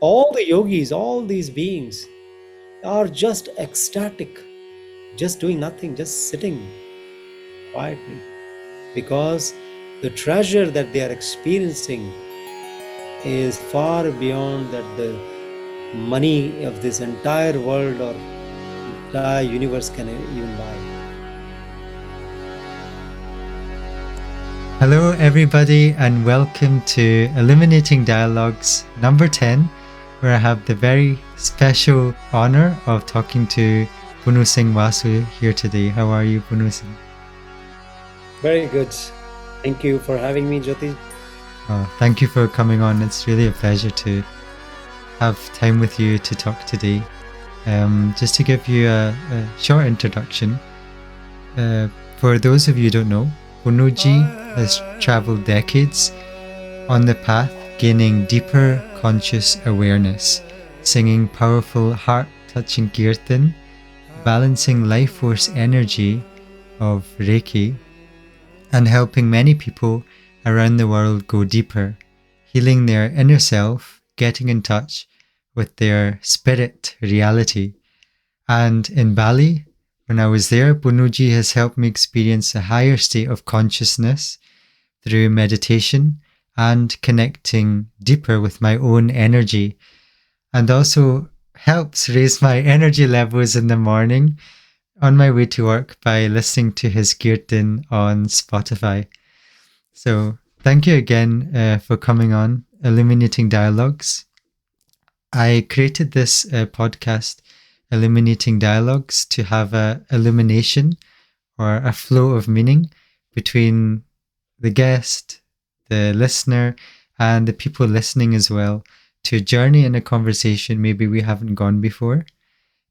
All the yogis, all these beings are just ecstatic, just doing nothing, just sitting quietly, because the treasure that they are experiencing is far beyond that the money of this entire world or entire universe can even buy. Hello, everybody, and welcome to Illuminating Dialogues number 10, where I have the very special honor of talking to Punnu Singh Wasu here today. How are you, Punnu Singh? Very good. Thank you for having me, Jhoty. Thank you for coming on. It's really a pleasure to have time with you to talk today. Just to give you a short introduction, for those of you who don't know, Punnuji has traveled decades on the path, gaining deeper conscious awareness, singing powerful heart-touching kirtan, balancing life force energy of Reiki, and helping many people around the world go deeper, healing their inner self, getting in touch with their spirit reality. And in Bali, when I was there, Punnuji has helped me experience a higher state of consciousness through meditation and connecting deeper with my own energy, and also helps raise my energy levels in the morning on my way to work by listening to his kirtan on Spotify. So thank you again for coming on Illuminating Dialogues. I created this podcast, Illuminating Dialogues, to have a illumination or a flow of meaning between the guest, the listener, and the people listening as well, to journey in a conversation maybe we haven't gone before.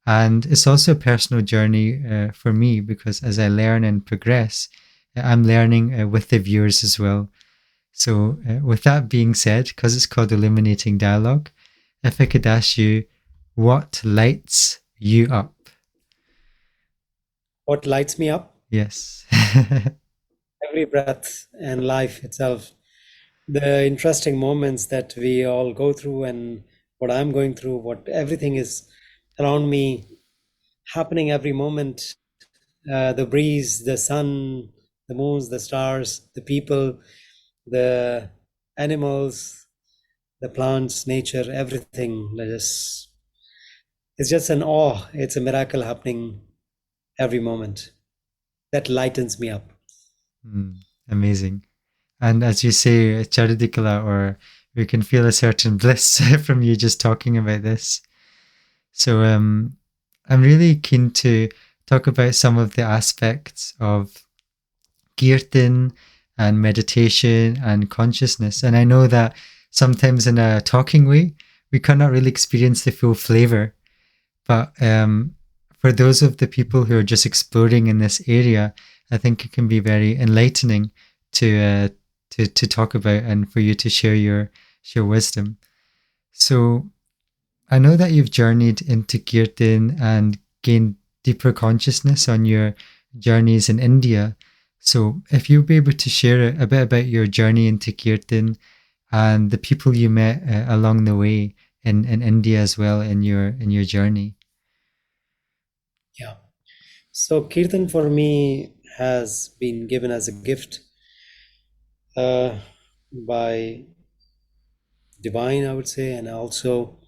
And it's also a personal journey for me, because as I learn and progress, I'm learning with the viewers as well. So with that being said, because it's called Illuminating Dialogue, if I could ask you, what lights you up? What lights me up? Yes. Every breath and life itself. The interesting moments that we all go through, and what I'm going through, what everything is around me happening every moment. The breeze, the sun, the moons, the stars, the people, the animals, the plants, nature, everything. It's just an awe. It's a miracle happening every moment. That lightens me up. Amazing. And as you say, charidikala, or we can feel a certain bliss from you just talking about this. So I'm really keen to talk about some of the aspects of kirtan and meditation and consciousness. And I know that sometimes in a talking way, we cannot really experience the full flavor. But for those of the people who are just exploring in this area, I think it can be very enlightening to talk about, and for you to share your wisdom. So I know that you've journeyed into kirtan and gained deeper consciousness on your journeys in India. So if you'd be able to share a bit about your journey into kirtan and the people you met along the way in India as well in your journey. Yeah. So Kirtan for me has been given as a gift by divine, I would say, and also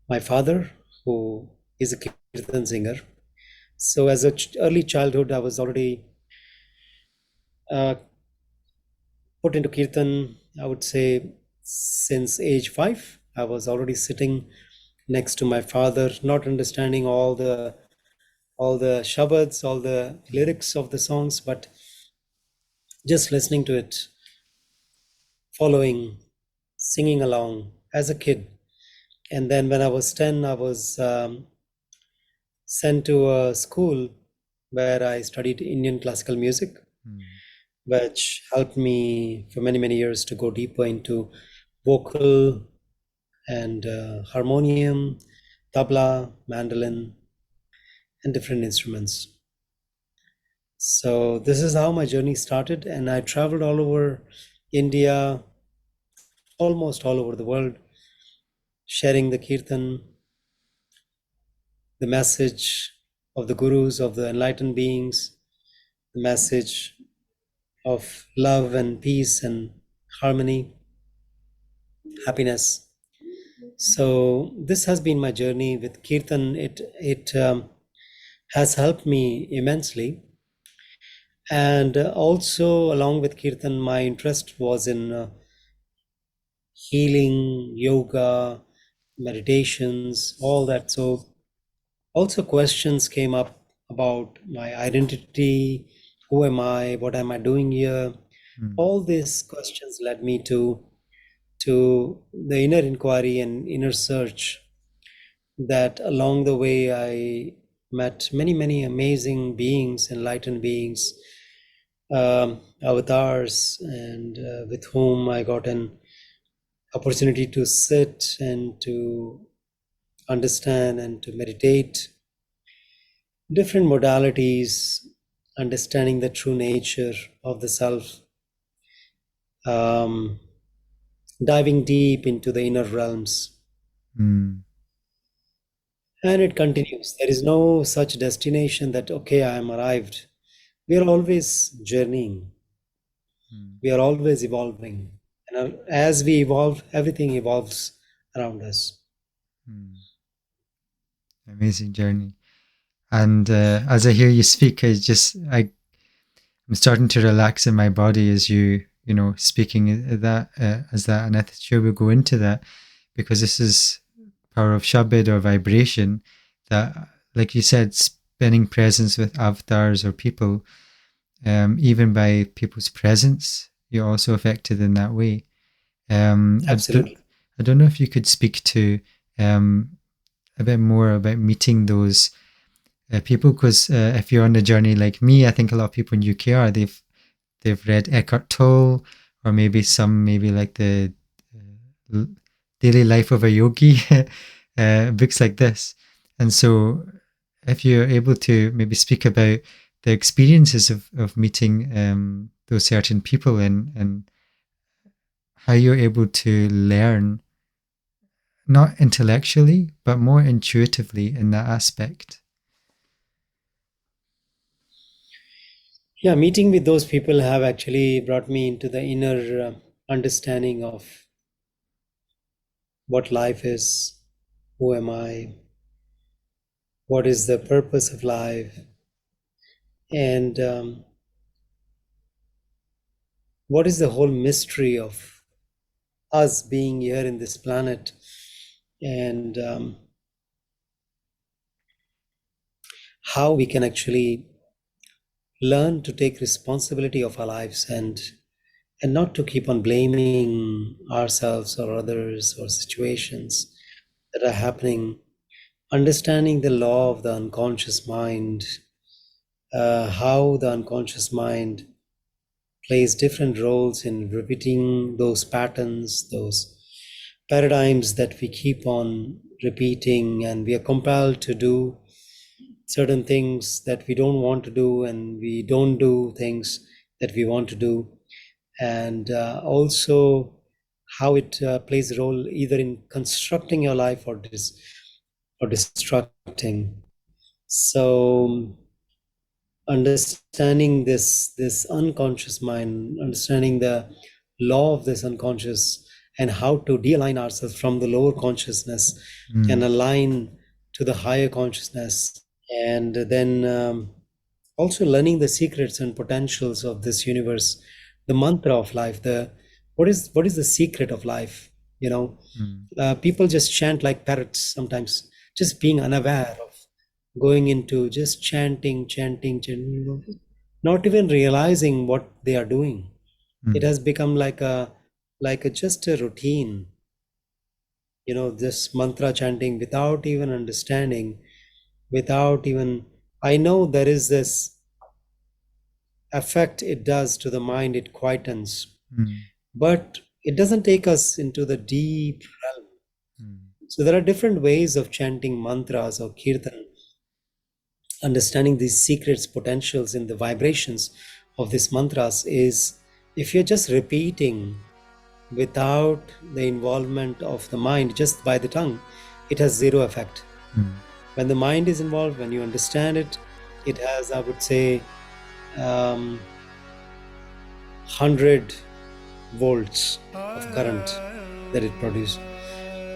my father, who is a Kirtan singer. So as a early childhood, I was already put into Kirtan, I would say, since age 5. I was already sitting next to my father, not understanding all the shabads, all the lyrics of the songs, but just listening to it, following, singing along as a kid. And then when I was 10, I was sent to a school where I studied Indian classical music, which helped me for many, many years to go deeper into vocal and harmonium, tabla, mandolin, and different instruments. So this is how my journey started, and I traveled all over India, almost all over the world, sharing the kirtan, the message of the gurus, of the enlightened beings, the message of love and peace and harmony, happiness. So this has been my journey with kirtan. It has helped me immensely, and also along with kirtan, my interest was in healing, yoga, meditations, all that. So also questions came up about my identity, who am I, what am I doing here. mm, All these questions led me to the inner inquiry and inner search, that along the way I met many amazing beings, enlightened beings, avatars, and with whom I got an opportunity to sit and to understand and to meditate different modalities, understanding the true nature of the self, um, diving deep into the inner realms. mm, And it continues. There is no such destination that, okay, I am arrived. We are always journeying, mm, we are always evolving. And as we evolve, everything evolves around us. mm. Amazing journey. And as I hear you speak, I'm starting to relax in my body as you know, speaking that as that, and I'm sure we'll go into that because this is power of Shabad or vibration that, like you said, spinning presence with avatars or people, even by people's presence, you're also affected in that way. Absolutely. I don't know if you could speak to um, a bit more about meeting those people, because if you're on a journey like me, I think a lot of people in UK are, they've read Eckhart Tolle, or maybe like the uh, Daily Life of a Yogi, books like this. And so if you're able to maybe speak about the experiences of meeting those certain people, and how you're able to learn, not intellectually, but more intuitively in that aspect. Yeah, meeting with those people have actually brought me into the inner understanding of what life is, who am I, what is the purpose of life, and what is the whole mystery of us being here in this planet, and how we can actually learn to take responsibility of our lives, and not to keep on blaming ourselves or others or situations that are happening. Understanding the law of the unconscious mind, how the unconscious mind plays different roles in repeating those patterns, those paradigms that we keep on repeating, and we are compelled to do certain things that we don't want to do, and we don't do things that we want to do. And also how it plays a role either in constructing your life or destructing. So understanding this unconscious mind, understanding the law of this unconscious, and how to realign ourselves from the lower consciousness and Mm, align to the higher consciousness, and then also learning the secrets and potentials of this universe, the mantra of life, the what is the secret of life, you know. mm, People just chant like parrots sometimes, just being unaware of going into just chanting, not even realizing what they are doing. It mm, has become like a just a routine, this mantra chanting without even understanding, without even, I know there is this effect it does to the mind, it quietens, mm, but it doesn't take us into the deep realm. mm, So there are different ways of chanting mantras or kirtan. Understanding these secrets, potentials in the vibrations of these mantras is, if you're just repeating without the involvement of the mind, just by the tongue, it has zero effect. When the mind is involved, when you understand it, it has, I would say, 100 volts of current that it produces.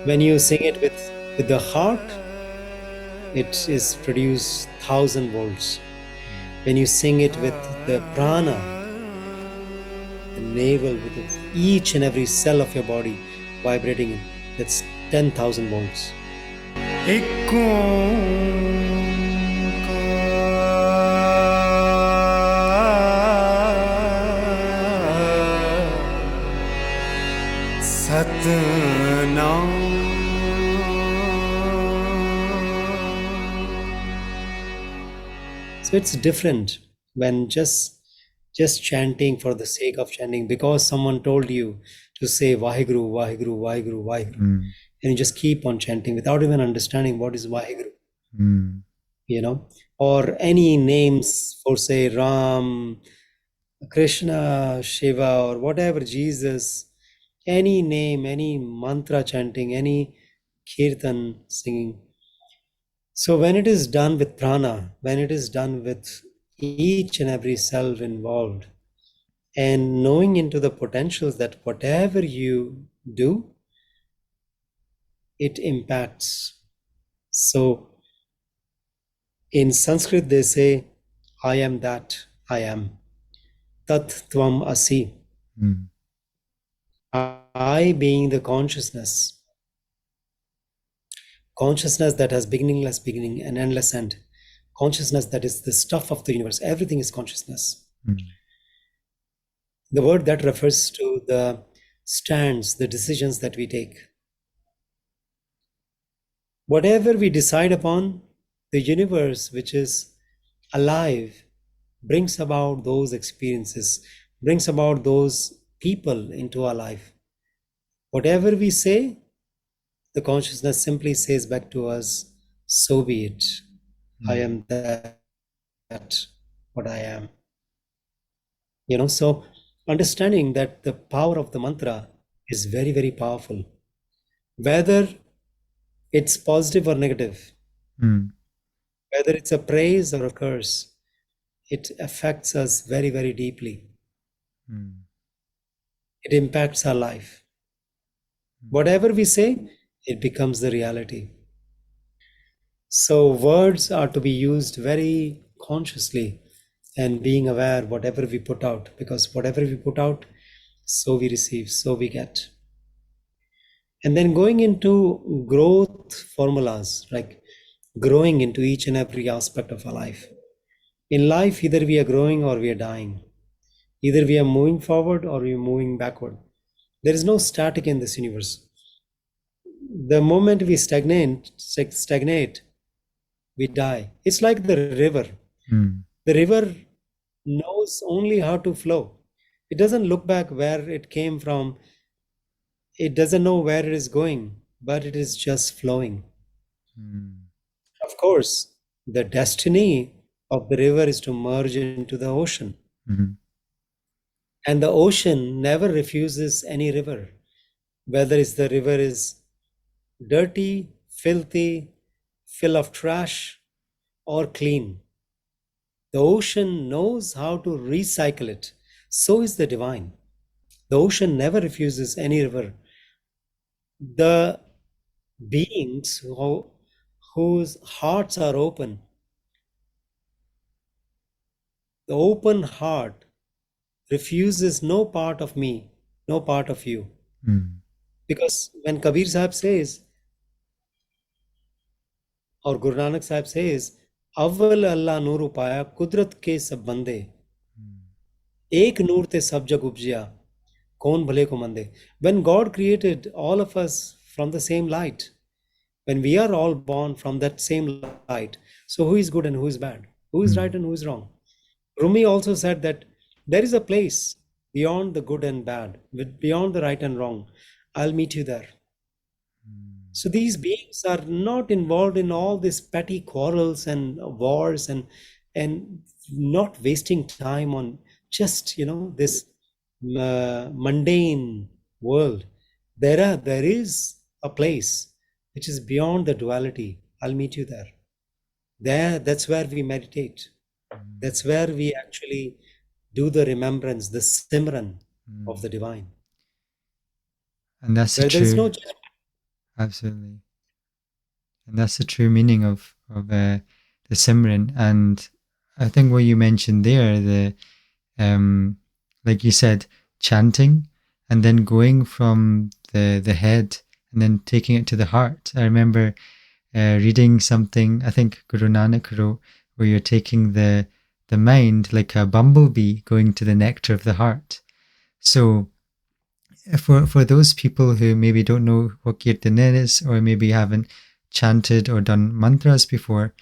When you sing it with the heart, it is produce 1,000 volts. When you sing it with the prana, the navel, with each and every cell of your body vibrating in, that's 10,000 volts. So it's different when just chanting for the sake of chanting, because someone told you to say Vaheguru, Vaheguru, Vaheguru, Vaheguru, and you just keep on chanting without even understanding what is Vaheguru, or any names for, say, Ram, Krishna, Shiva, or whatever, Jesus, any name, any mantra chanting, any kirtan singing. So when it is done with prana, when it is done with each and every cell involved, and knowing into the potentials that whatever you do, it impacts. So in Sanskrit they say, I am that I am. Tat tvam asi. I being the consciousness that has beginningless beginning and endless end, consciousness that is the stuff of the universe, everything is consciousness. The word that refers to the stands, the decisions that we take. Whatever we decide upon, the universe, which is alive, brings about those experiences, brings about those people into our life. Whatever we say, the consciousness simply says back to us, so be it. I am that what I am. So understanding that the power of the mantra is very, very powerful. Whether it's positive or negative, whether it's a praise or a curse, it affects us very, very deeply. It impacts our life. Whatever we say, it becomes the reality. So words are to be used very consciously and being aware whatever we put out, because whatever we put out, so we receive, so we get. And then going into growth formulas, like growing into each and every aspect of our life. In life, either we are growing or we are dying. Either we are moving forward or we are moving backward. There is no static in this universe. The moment we stagnate, we die. It's like the river. The river knows only how to flow. It doesn't look back where it came from. It doesn't know where it is going, but it is just flowing. Of course, the destiny of the river is to merge into the ocean. And the ocean never refuses any river, whether it's the river is dirty, filthy, full of trash, or clean. The ocean knows how to recycle it. So is the divine. The ocean never refuses any river. The beings whose hearts are open, the open heart refuses no part of me, no part of you. Because when Kabir Sahib says, or Guru Nanak Sahib says, Awwal Allah Noor Paya Kudrat ke sab bande, Ek noor te sab jag upjya, Kaun bhale ko mande. When God created all of us from the same light, when we are all born from that same light, so who is good and who is bad? Who is right and who is wrong? Rumi also said that there is a place beyond the good and bad, beyond the right and wrong. I'll meet you there. So these beings are not involved in all these petty quarrels and wars and not wasting time on just, this mundane world, there is a place which is beyond the duality. I'll meet you there. That's where we meditate. Mm, That's where we actually do the remembrance, the simran of mm. the divine, And that's the where there is true, no absolutely. And that's the true meaning of the Simran. And I think what you mentioned there, the um, like you said, chanting and then going from the head and then taking it to the heart. I remember reading something, I think Guru Nanak wrote, where you're taking the mind like a bumblebee going to the nectar of the heart. So for those people who maybe don't know what kirtan is, or maybe haven't chanted or done mantras before,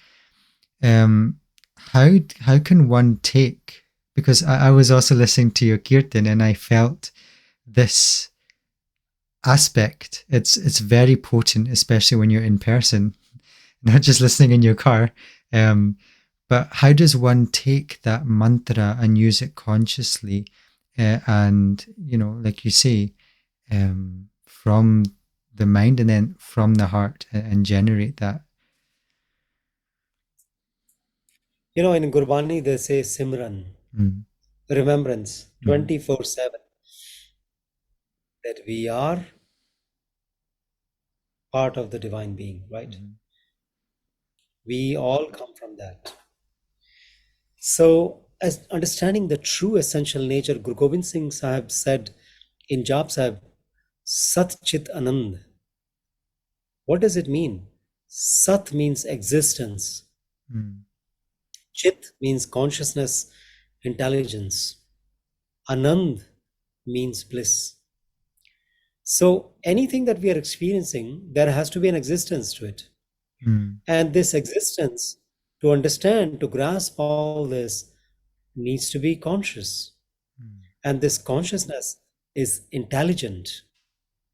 how can one take? Because I was also listening to your kirtan and I felt this aspect. It's very potent, especially when you're in person, not just listening in your car. Um, but how does one take that mantra and use it consciously, and like you say, from the mind and then from the heart, and generate that? in Gurbani they say simran, Mm, remembrance, mhm, 24/7, that we are part of the divine being, right? mhm, We all come from that. So, as understanding the true essential nature, Guru Gobind Singh Sahib said in Jap Sahib, Sat Chit Anand. What does it mean? Sat means existence. mm, Chit means consciousness, intelligence. Anand means bliss. So anything that we are experiencing, there has to be an existence to it. mm, And this existence, to understand, to grasp all this, needs to be conscious. mm, And this consciousness is intelligent.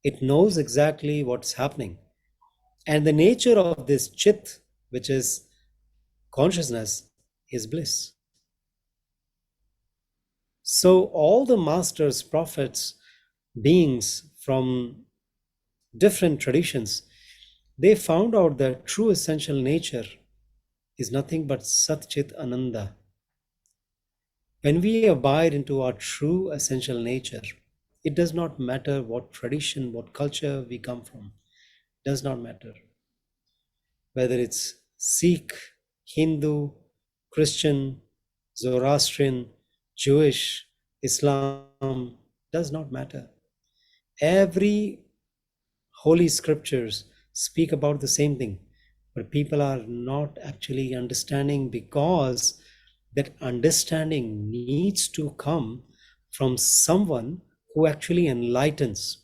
It knows exactly what's happening. And the nature of this chit, which is consciousness, is bliss. So all the masters, prophets, beings from different traditions, they found out that true essential nature is nothing but Sat Chit Ananda. When we abide into our true essential nature, it does not matter what tradition, what culture we come from. It does not matter. Whether it's Sikh, Hindu, Christian, Zoroastrian, Jewish, Islam, does not matter. Every holy scriptures speak about the same thing, but people are not actually understanding, because that understanding needs to come from someone who actually enlightens,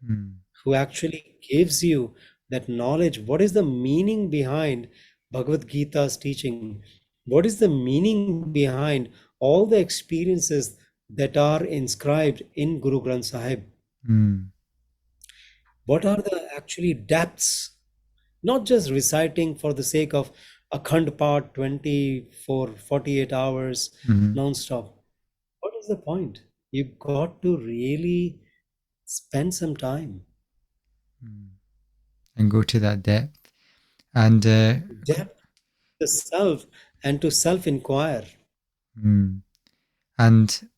mm, who actually gives you that knowledge. What is the meaning behind Bhagavad Gita's teaching? What is the meaning behind all the experiences that are inscribed in Guru Granth Sahib? mm, What are the actually depths? Not just reciting for the sake of a Khand part 24, 48 hours mhm, non-stop. What is the point? You got to really spend some time. mm. And go to that depth. And Depth the self, and to self-inquire. mm, and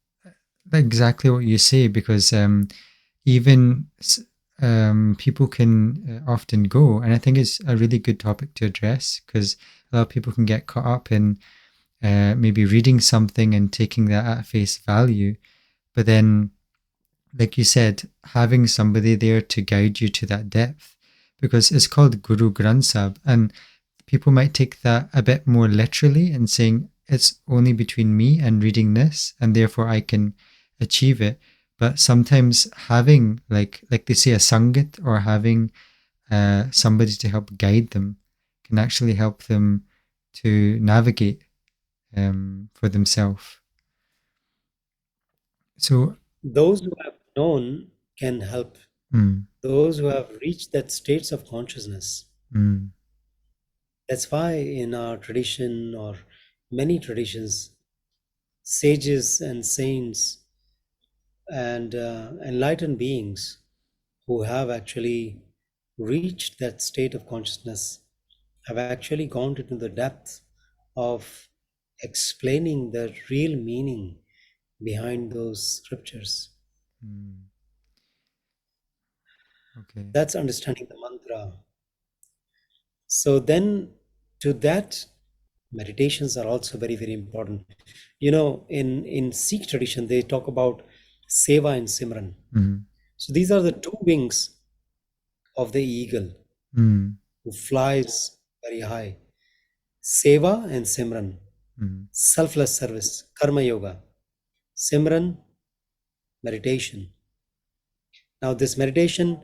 exactly what you say, because even people can often go, and I think it's a really good topic to address, because a lot of people can get caught up in maybe reading something and taking that at face value, but then, like you said, having somebody there to guide you to that depth, because it's called Guru Granth Sahib, and people might take that a bit more literally and saying it's only between me and reading this, and therefore I can achieve it. But sometimes having, like they say, a sangat, or having somebody to help guide them, can actually help them to navigate for themselves. So, Those who have known can help. mm, Those who have reached that states of consciousness. mm, That's why in our tradition, or many traditions, sages and saints and enlightened beings, who have actually reached that state of consciousness have actually gone into the depth of explaining the real meaning behind those scriptures. Mm. Okay. That's understanding the mantra. So then to that, meditations are also very, very important. In Sikh tradition, they talk about Seva and Simran. Mm. So these are the two wings of the eagle Mm. who flies very high. Seva and Simran, Mm. selfless service, Karma Yoga. Simran, meditation. Now, this meditation,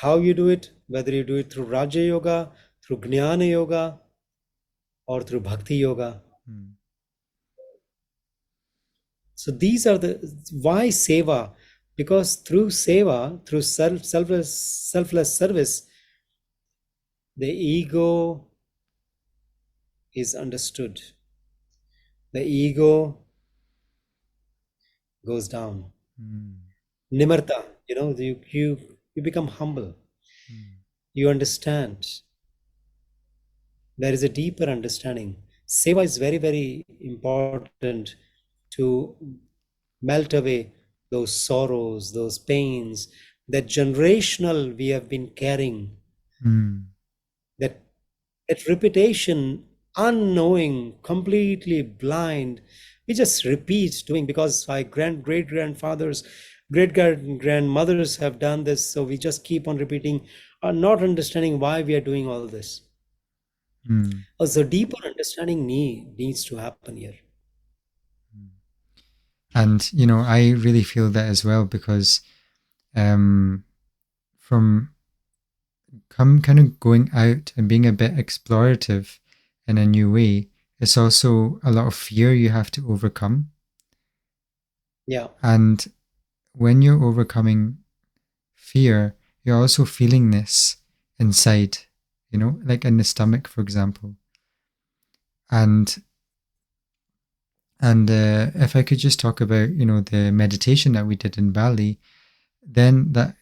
how you do it, whether you do it through Raja Yoga, through Jnana Yoga, or through Bhakti Yoga. Mm. So these are the why Seva, because through Seva, through selfless service, the ego is understood. The ego goes down. Mm. Nimarta, you become humble. Mm. You understand. There is a deeper understanding. Seva is very, very important to melt away those sorrows, those pains, that generational we have been carrying, Mm. that repetition, unknowing, completely blind. We just repeat doing because our great grandfathers, great grandmothers have done this, so we just keep on repeating, not understanding why we are doing all this. Mm. So deeper understanding needs to happen here. And I really feel that as well, because from kind of going out and being a bit explorative in a new way, it's also a lot of fear you have to overcome. Yeah. And when you're overcoming fear, you're also feeling this inside, like in the stomach, for example. And if I could just talk about, the meditation that we did in Bali, then that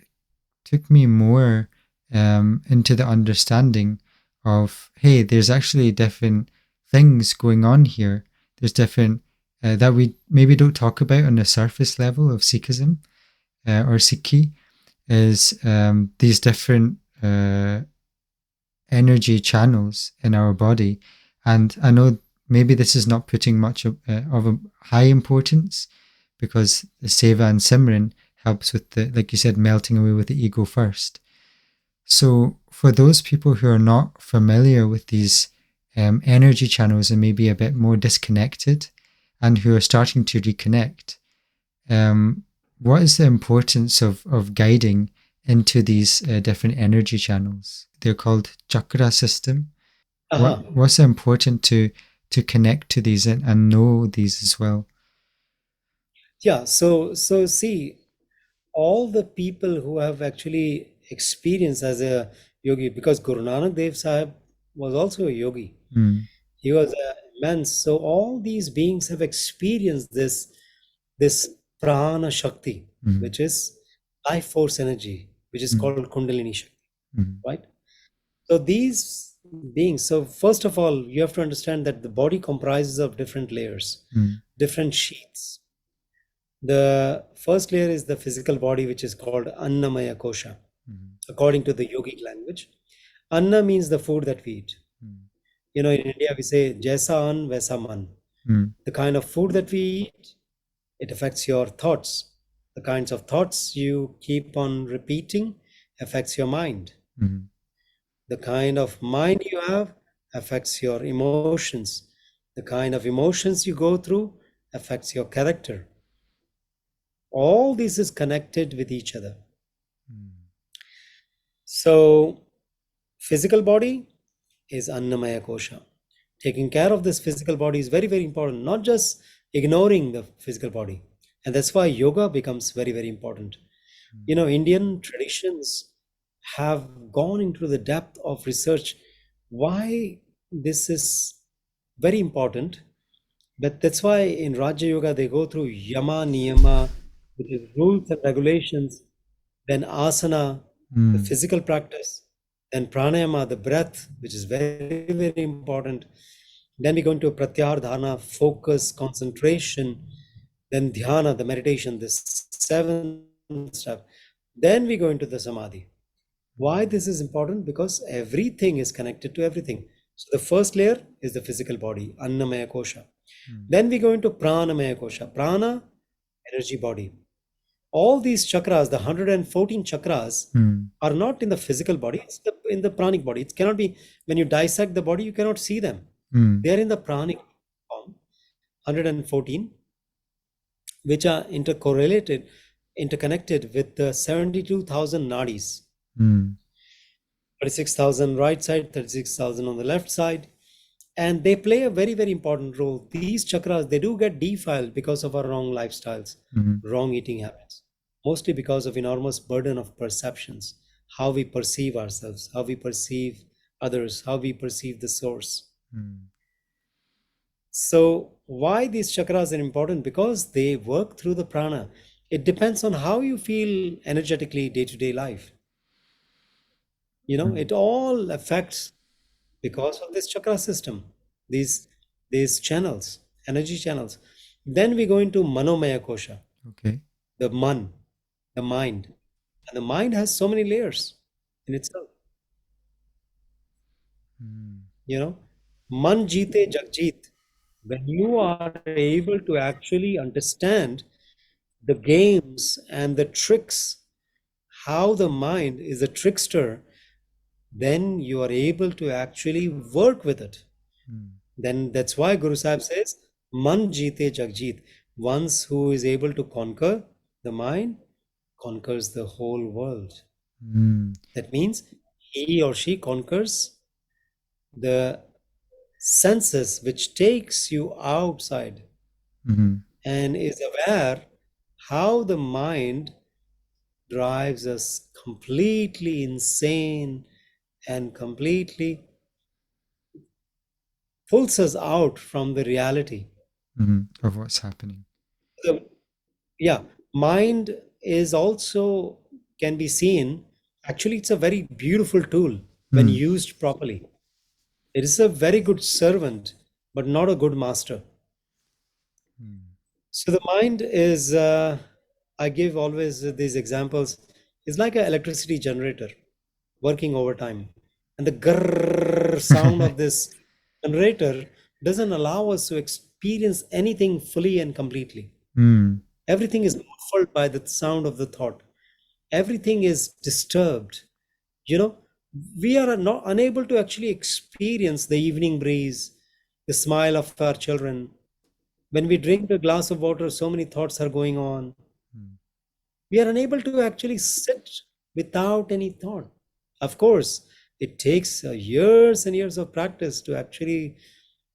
took me more into the understanding of, hey, there's actually different things going on here. There's different that we maybe don't talk about on the surface level of Sikhism or Sikhi, is these different energy channels in our body. And I know maybe this is not putting much of a high importance, because the Seva and Simran helps with the, like you said, melting away with the ego first. So for those people who are not familiar with these energy channels and maybe a bit more disconnected, and who are starting to reconnect, what is the importance of guiding into these different energy channels? They're called chakra system. Uh-huh. What's important to connect to these and know these as well? Yeah. So see, all the people who have actually experienced as a yogi, because Guru Nanak Dev Sahib was also a yogi. Mm. He was immense. So all these beings have experienced this prana shakti, Mm. which is life force energy, which is Mm. called kundalini shakti, Mm. right? So these beings, so first of all, you have to understand that the body comprises of different layers, Mm. different sheets. The first layer is the physical body, which is called Annamaya Kosha, Mm. according to the yogic language. Anna means the food that we eat. Mm. In India, we say, Jaisa an, Vaisa man. Mm. The kind of food that we eat, it affects your thoughts. The kinds of thoughts you keep on repeating affects your mind. Mm. The kind of mind you have affects your emotions. The kind of emotions you go through affects your character. All this is connected with each other. Mm. So, physical body is Annamaya Kosha. Taking care of this physical body is very, very important, not just ignoring the physical body. And that's why yoga becomes very, very important. Indian traditions have gone into the depth of research why this is very important. But that's why in Raja Yoga they go through Yama Niyama, which is rules and regulations, then Asana, the Mm. physical practice, then pranayama, the breath, which is very, very important. Then we go into pratyahar dharana, focus, concentration, then dhyana, the meditation, the seventh step. Then we go into the samadhi. Why this is important? Because everything is connected to everything. So the first layer is the physical body, annamaya kosha. Mm. Then we go into pranamaya kosha, prana, energy body. All these chakras, the 114 chakras, Mm. are not in the physical body, it's in the pranic body. It cannot be, when you dissect the body, you cannot see them. Mm. They are in the pranic form, 114, which are interconnected with the 72,000 nadis. Mm. 36,000 right side, 36,000 on the left side. And they play a very, very important role. These chakras, they do get defiled because of our wrong lifestyles, Mm. wrong eating habits, mostly because of enormous burden of perceptions, how we perceive ourselves, how we perceive others, how we perceive the source. Mm. So why these chakras are important? Because they work through the prana. It depends on how you feel energetically day-to-day life. Mm. It all affects because of this chakra system, these these channels, energy channels. Then we go into manomaya kosha, Okay. the man, the mind. And the mind has so many layers in itself. Mm. Man jeete jag jeet. When you are able to actually understand the games and the tricks, how the mind is a trickster, then you are able to actually work with it. Mm. Then that's why Guru Sahib says, Man jeete Jagjit. Once who is able to conquer the mind, conquers the whole world. Mm. That means he or she conquers the senses which takes you outside Mm. and is aware how the mind drives us completely insane and completely pulls us out from the reality. Mm. Of what's happening. The Yeah, mind is also can be seen. Actually, it's a very beautiful tool when Mm. used properly. It is a very good servant, but not a good master. Mm. So the mind is, I give always these examples, is like an electricity generator working overtime. And the grrr sound of this generator doesn't allow us to experience anything fully and completely. Mm. Everything is muffled by the sound of the thought. Everything is disturbed. You know, we are not unable to actually experience the evening breeze, the smile of our children. When we drink a glass of water, so many thoughts are going on. Mm. We are unable to actually sit without any thought. Of course, it takes years and years of practice to actually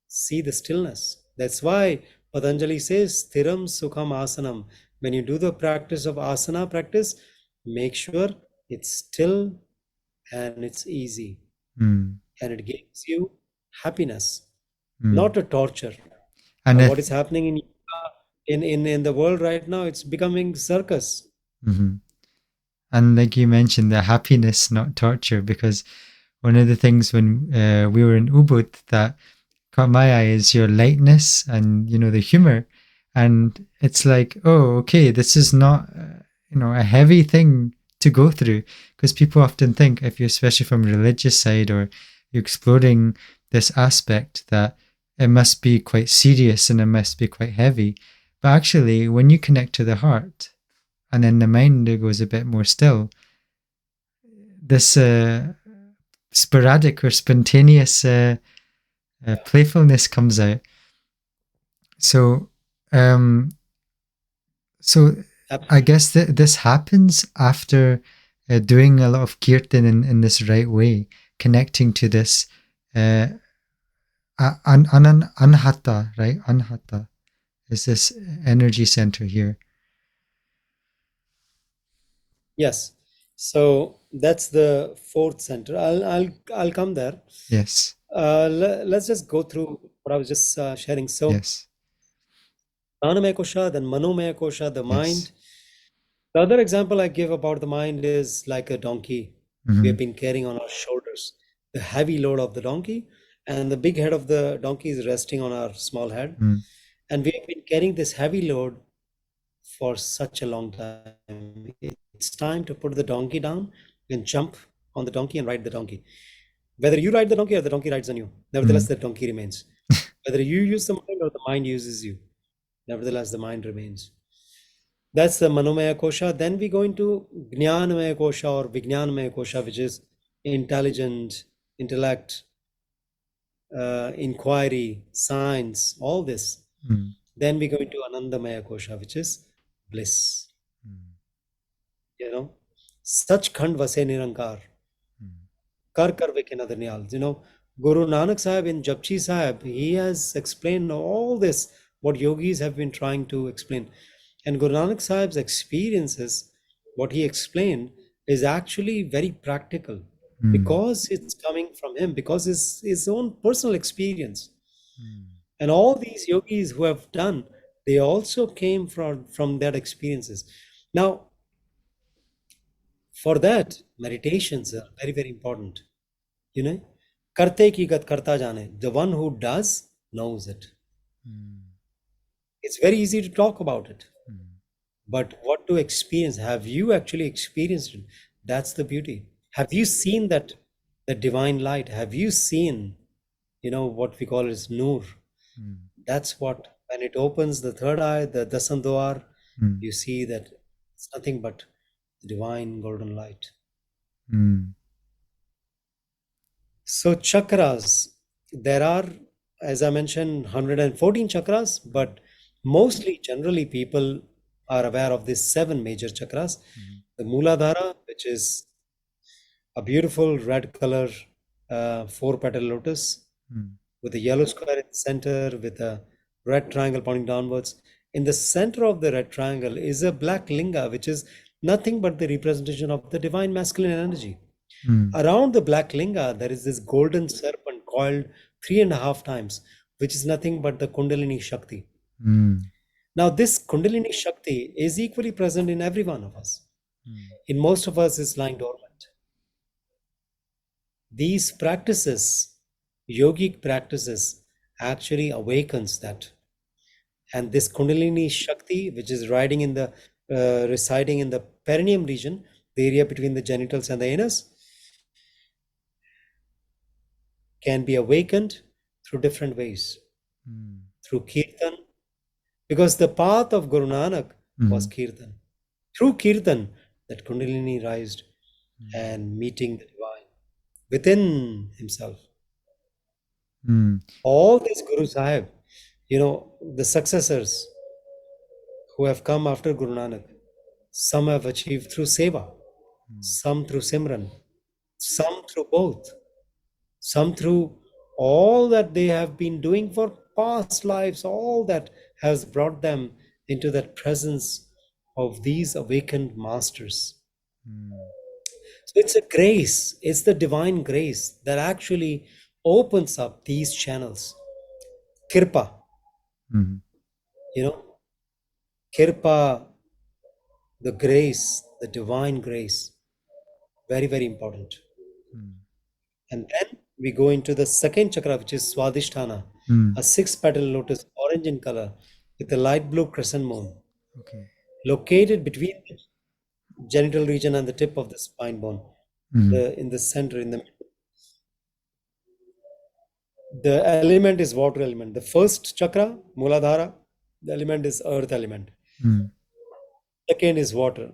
see the stillness. That's why Patanjali says, Thiram Sukham Asanam. When you do the practice of asana practice, make sure it's still and it's easy Mm. and it gives you happiness, Mm. not a torture. And What if is happening in in the world right now, it's becoming circus. Mhm. And like you mentioned, the happiness, not torture, because one of the things when we were in Ubud that caught my eye is your lightness and the humor, and it's like, oh, okay, this is not a heavy thing to go through, because people often think, if you're especially from a religious side or you're exploring this aspect, that it must be quite serious and it must be quite heavy, but actually when you connect to the heart and then the mind goes a bit more still, this sporadic or spontaneous playfulness comes out. So, um, so I Absolutely. guess that this happens after doing a lot of kirtan in this right way, connecting to this uh, anhata, right? Anhata is this energy center here. Yes. So that's the fourth center. I'll come there. Yes, Let's just go through what I was just sharing. So yes, Pranamaya Kosha, then Manomaya Kosha, the yes. mind. The other example I give about the mind is like a donkey we Mm-hmm. have been carrying on our shoulders, the heavy load of the donkey, and the big head of the donkey is resting on our small head. Mm. And we have been carrying this heavy load for such a long time. It's time to put the donkey down and jump on the donkey and ride the donkey. Whether you ride the donkey or the donkey rides on you, nevertheless, Mm. the donkey remains. Whether you use the mind or the mind uses you, nevertheless, the mind remains. That's the Manomaya Kosha. Then we go into Jnanamaya Kosha or Vijnanamaya Kosha, which is intelligent, intellect, inquiry, science, all this. Mm. Then we go into Anandamaya Kosha, which is bliss. Mm. You know, such Khand Vase Nirankar, Mm. Kar Kar Vike Nadarnyal. You know, Guru Nanak Sahib in Japchi Sahib, he has explained all this, what yogis have been trying to explain. And Guru Nanak Sahib's experiences, what he explained, is actually very practical Mm. because it's coming from him, because his own personal experience. Mm. And all these yogis who have done, they also came from that experiences. Now, for that, meditations are very, very important. You know, karte ki gat karta jane. The one who does knows it. Mm. It's very easy to talk about it. Mm. But what to experience? Have you actually experienced it? That's the beauty. Have you seen that divine light? Have you seen, what we call as Noor? Mm. That's what, when it opens the third eye, the Dasandwar, Mm. you see that it's nothing but the divine golden light. Mm. So chakras, there are, as I mentioned, 114 chakras, but mostly, generally, people are aware of these seven major chakras. Mm. The Mooladhara, which is a beautiful red color four-petal lotus Mm. with a yellow square in the center with a red triangle pointing downwards. In the center of the red triangle is a black linga, which is nothing but the representation of the divine masculine energy. Mm. Around the black linga, there is this golden serpent coiled 3.5 times, which is nothing but the Kundalini Shakti. Mm. Now, this Kundalini Shakti is equally present in every one of us. Mm. In most of us, it's lying dormant. These practices, yogic practices, actually awakens that. And this Kundalini Shakti, which is residing in the perineum region, the area between the genitals and the anus, can be awakened through different ways. Mm. Through kirtan, because the path of Guru Nanak was Mm. kirtan. Through kirtan, that Kundalini rised Mm. and meeting the divine within himself. Mm. All these Guru Sahib, the successors who have come after Guru Nanak, some have achieved through seva, Mm. some through Simran, some through both, some through all that they have been doing for past lives, all that has brought them into that presence of these awakened masters. Mm. So it's a grace, it's the divine grace that actually opens up these channels. Kirpa, Mm. you know, Kirpa, the grace, the divine grace, very, very important. Mm. And then we go into the second chakra, which is Swadhisthana, Mm. a six-petal lotus, orange in color, with a light blue crescent moon, Okay. located between the genital region and the tip of the spine bone, Mm. in the center, in the middle. The element is water element. The first chakra, Muladhara, the element is earth element. Mm. Second is water.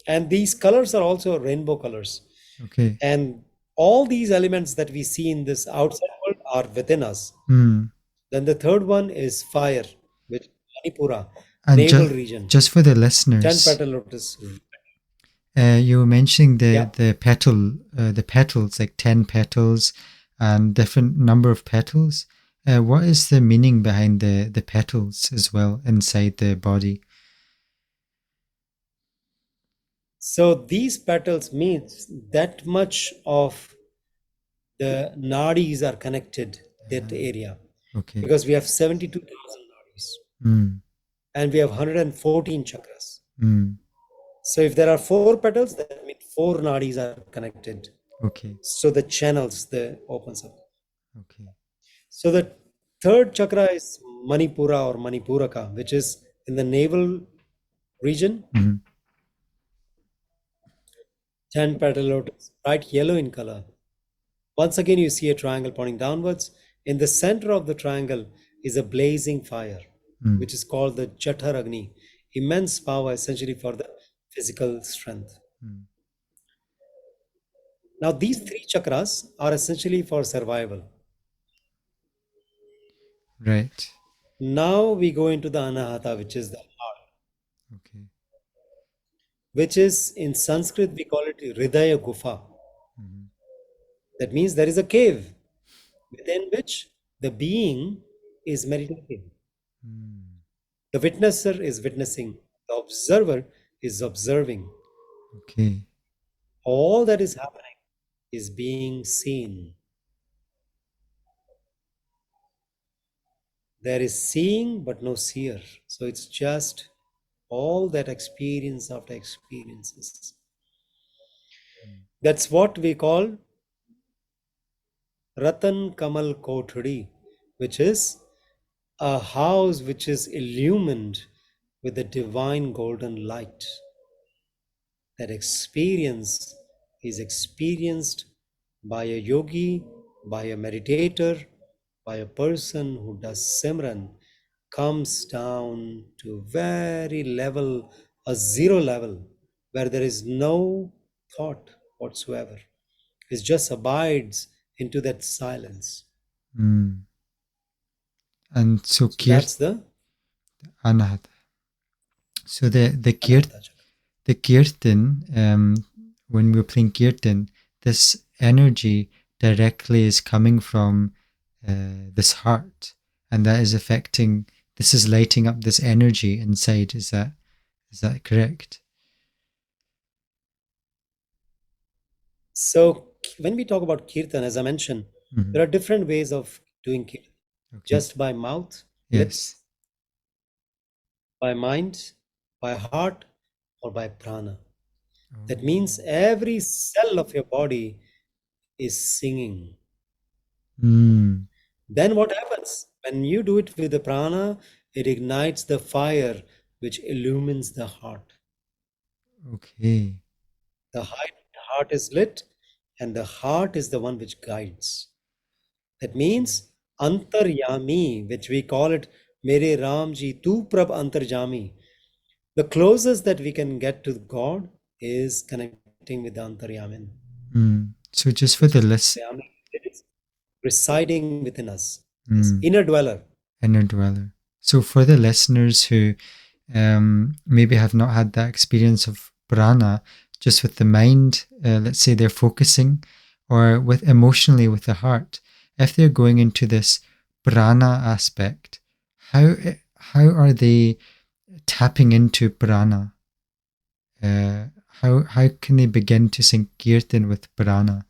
And these colors are also rainbow colors. Okay. And all these elements that we see in this outside world are within us. Mm. Then the third one is fire, which is Manipura, And navel region, just for the 10 listeners, petal lotus. you were mentioning Yeah. the petals, like 10 petals and different number of petals. What is the meaning behind the petals as well inside the body? So these petals means that much of the nadis are connected, that area, Okay. because we have 72,000 nadis Mm. and we have 114 chakras. Mm. So if there are four petals, that means four nadis are connected. Okay. So the channels, the opens up. Okay. So the third chakra is Manipura or Manipuraka, which is in the navel region. Mm-hmm. 10 petal lotus, bright yellow in color. Once again, you see a triangle pointing downwards. In the center of the triangle is a blazing fire, Mm. which is called the Jathar Agni, immense power essentially for the physical strength. Mm. Now, these three chakras are essentially for survival. Right. Now we go into the Anahata, which is the heart, Okay. which is in Sanskrit we call it Hridaya Gufa. Mm-hmm. That means there is a cave within which the being is meditating. Mm. The witnesser is witnessing, the observer is observing. Okay. All that is happening is being seen. There is seeing but no seer. So it's just all that experience after experiences. Mm. That's what we call Ratan Kamal Kothari, which is a house which is illumined with the divine golden light. That experience is experienced by a yogi, by a meditator, by a person who does Simran, comes down to very level, a zero level, where there is no thought whatsoever. It just abides into that silence. Mm. And so So that's the Anahat. So Anahata chakra. the kirtan, when we're playing kirtan, this energy directly is coming from this heart, and that is affecting. This is lighting up this energy inside. Is that correct? So when we talk about kirtan, as I mentioned, Mm-hmm. there are different ways of doing kirtan. Okay. Just by mouth, Yes. lips, by mind, by heart, or by prana. That means Oh. every cell of your body is singing. Mm. Then what happens? When you do it with the prana, it ignites the fire which illumines the heart. Okay. The heart is lit, and the heart is the one which guides. That means Antaryami, which we call it Mere Ramji, Tu Prab Antarjami. The closest that we can get to God is connecting with the Antaryamin, Mm. So just for which the is list, Antaryami, it is residing within us, this mm, inner dweller. inner dweller. So for the listeners who maybe have not had that experience of prana, just with the mind, let's say they're focusing, or with emotionally with the heart, if they're going into this prana aspect, how how are they tapping into prana? How can they begin to sing kirtan with prana?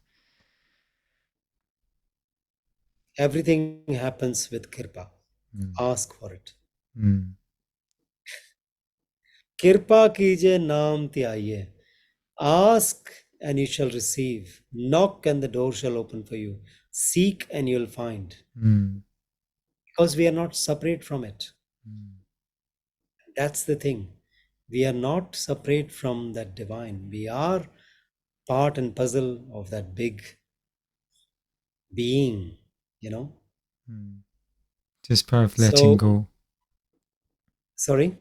Everything happens with Kirpa. Mm, Ask for it. mm, Kirpa kije naam tyaiye. Ask and you shall receive. Knock and the door shall open for you. Seek and you'll find. mm, Because we are not separate from it. mm, That's the thing. We are not separate from that divine. We are part and puzzle of that big being, you know. mm. Just part of letting So, go. sorry,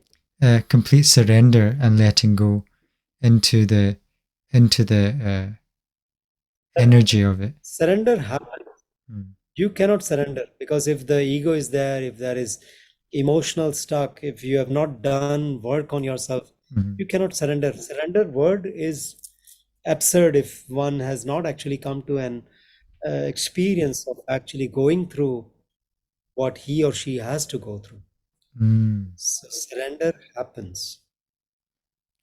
Complete surrender and letting go into the energy of it. surrender happens. Mm, You cannot surrender because if the ego is there, if there is emotional stuck, if you have not done work on yourself, mm, you cannot surrender. Surrender word is absurd if one has not actually come to an experience of actually going through what he or she has to go through. mm. So surrender happens.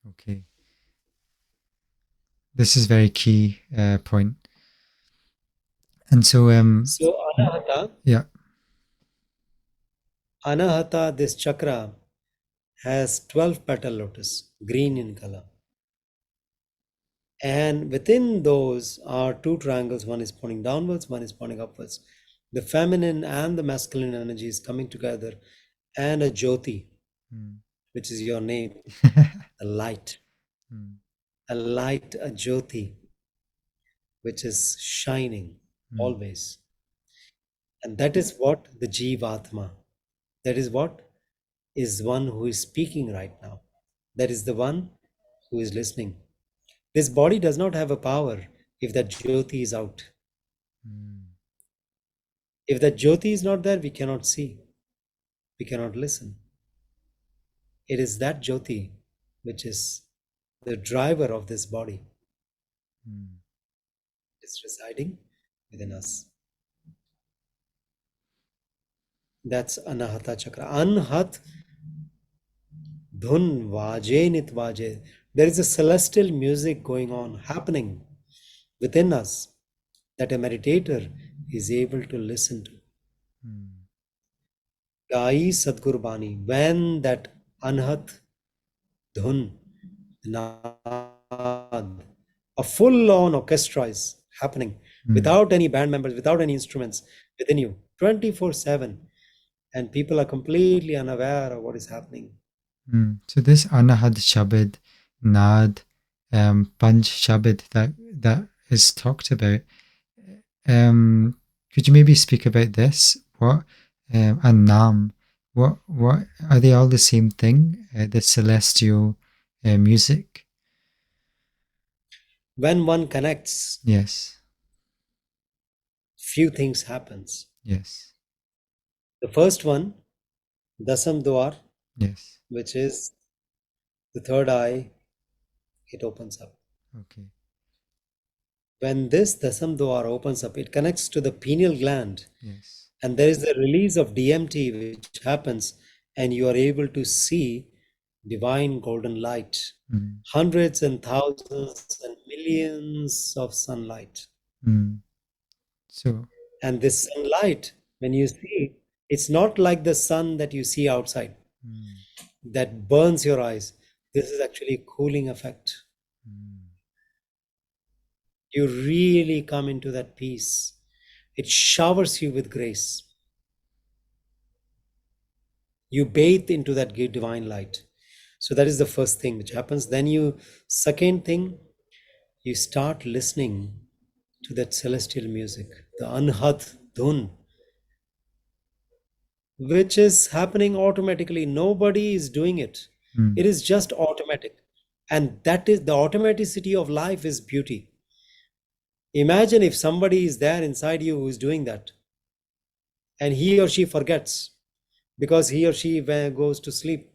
Okay, this is very key point. And so, So yeah, Anahata, this chakra has 12 petal lotus, green in color. And within those are two triangles. One is pointing downwards, one is pointing upwards. The feminine and the masculine energy is coming together, and a Jhoti, Mm. which is your name, a light, Mm. a Jyoti, which is shining Mm. always. And that is what the Jivatma, that is what is one who is speaking right now. That is the one who is listening. This body does not have a power if that Jyoti is out. Mm. If that Jyoti is not there, we cannot see, we cannot listen. It is that Jyoti which is the driver of this body. Mm. It's residing within us. That's Anahata Chakra. Anhat Dhun Vaje Nit Vaje. There is a celestial music going on, happening within us that a meditator is able to listen to. Mm. Gai Sadgurbani. When that Anhat Dhun, Naad, a full-on orchestra is happening Mm. without any band members, without any instruments within you, 24/7, and people are completely unaware of what is happening. Mm. So this Anahad Shabad, Nad, Panj Shabad that is talked about, could you maybe speak about this? What and Nam? What are they all the same thing? The celestial music? When one connects, Yes. few things happens. Yes. The first one, Dasam Dwar, Yes. which is the third eye, it opens up. Okay. When this Dasam Dwar opens up, it connects to the pineal gland, Yes. and there is the release of DMT which happens, and you are able to see divine golden light, Mm. hundreds and thousands and millions of sunlight. Mm. So. And this sunlight, when you see, it's not like the sun that you see outside Mm. that burns your eyes. This is actually a cooling effect. Mm. You really come into that peace. It showers you with grace. You bathe into that divine light. So that is the first thing which happens. Then second thing, you start listening to that celestial music, the Anhat Dhun, which is happening automatically. Nobody is doing it. Mm. It is just automatic. And that is the automaticity of life is beauty. Imagine if somebody is there inside you who is doing that, and he or she forgets because he or she goes to sleep.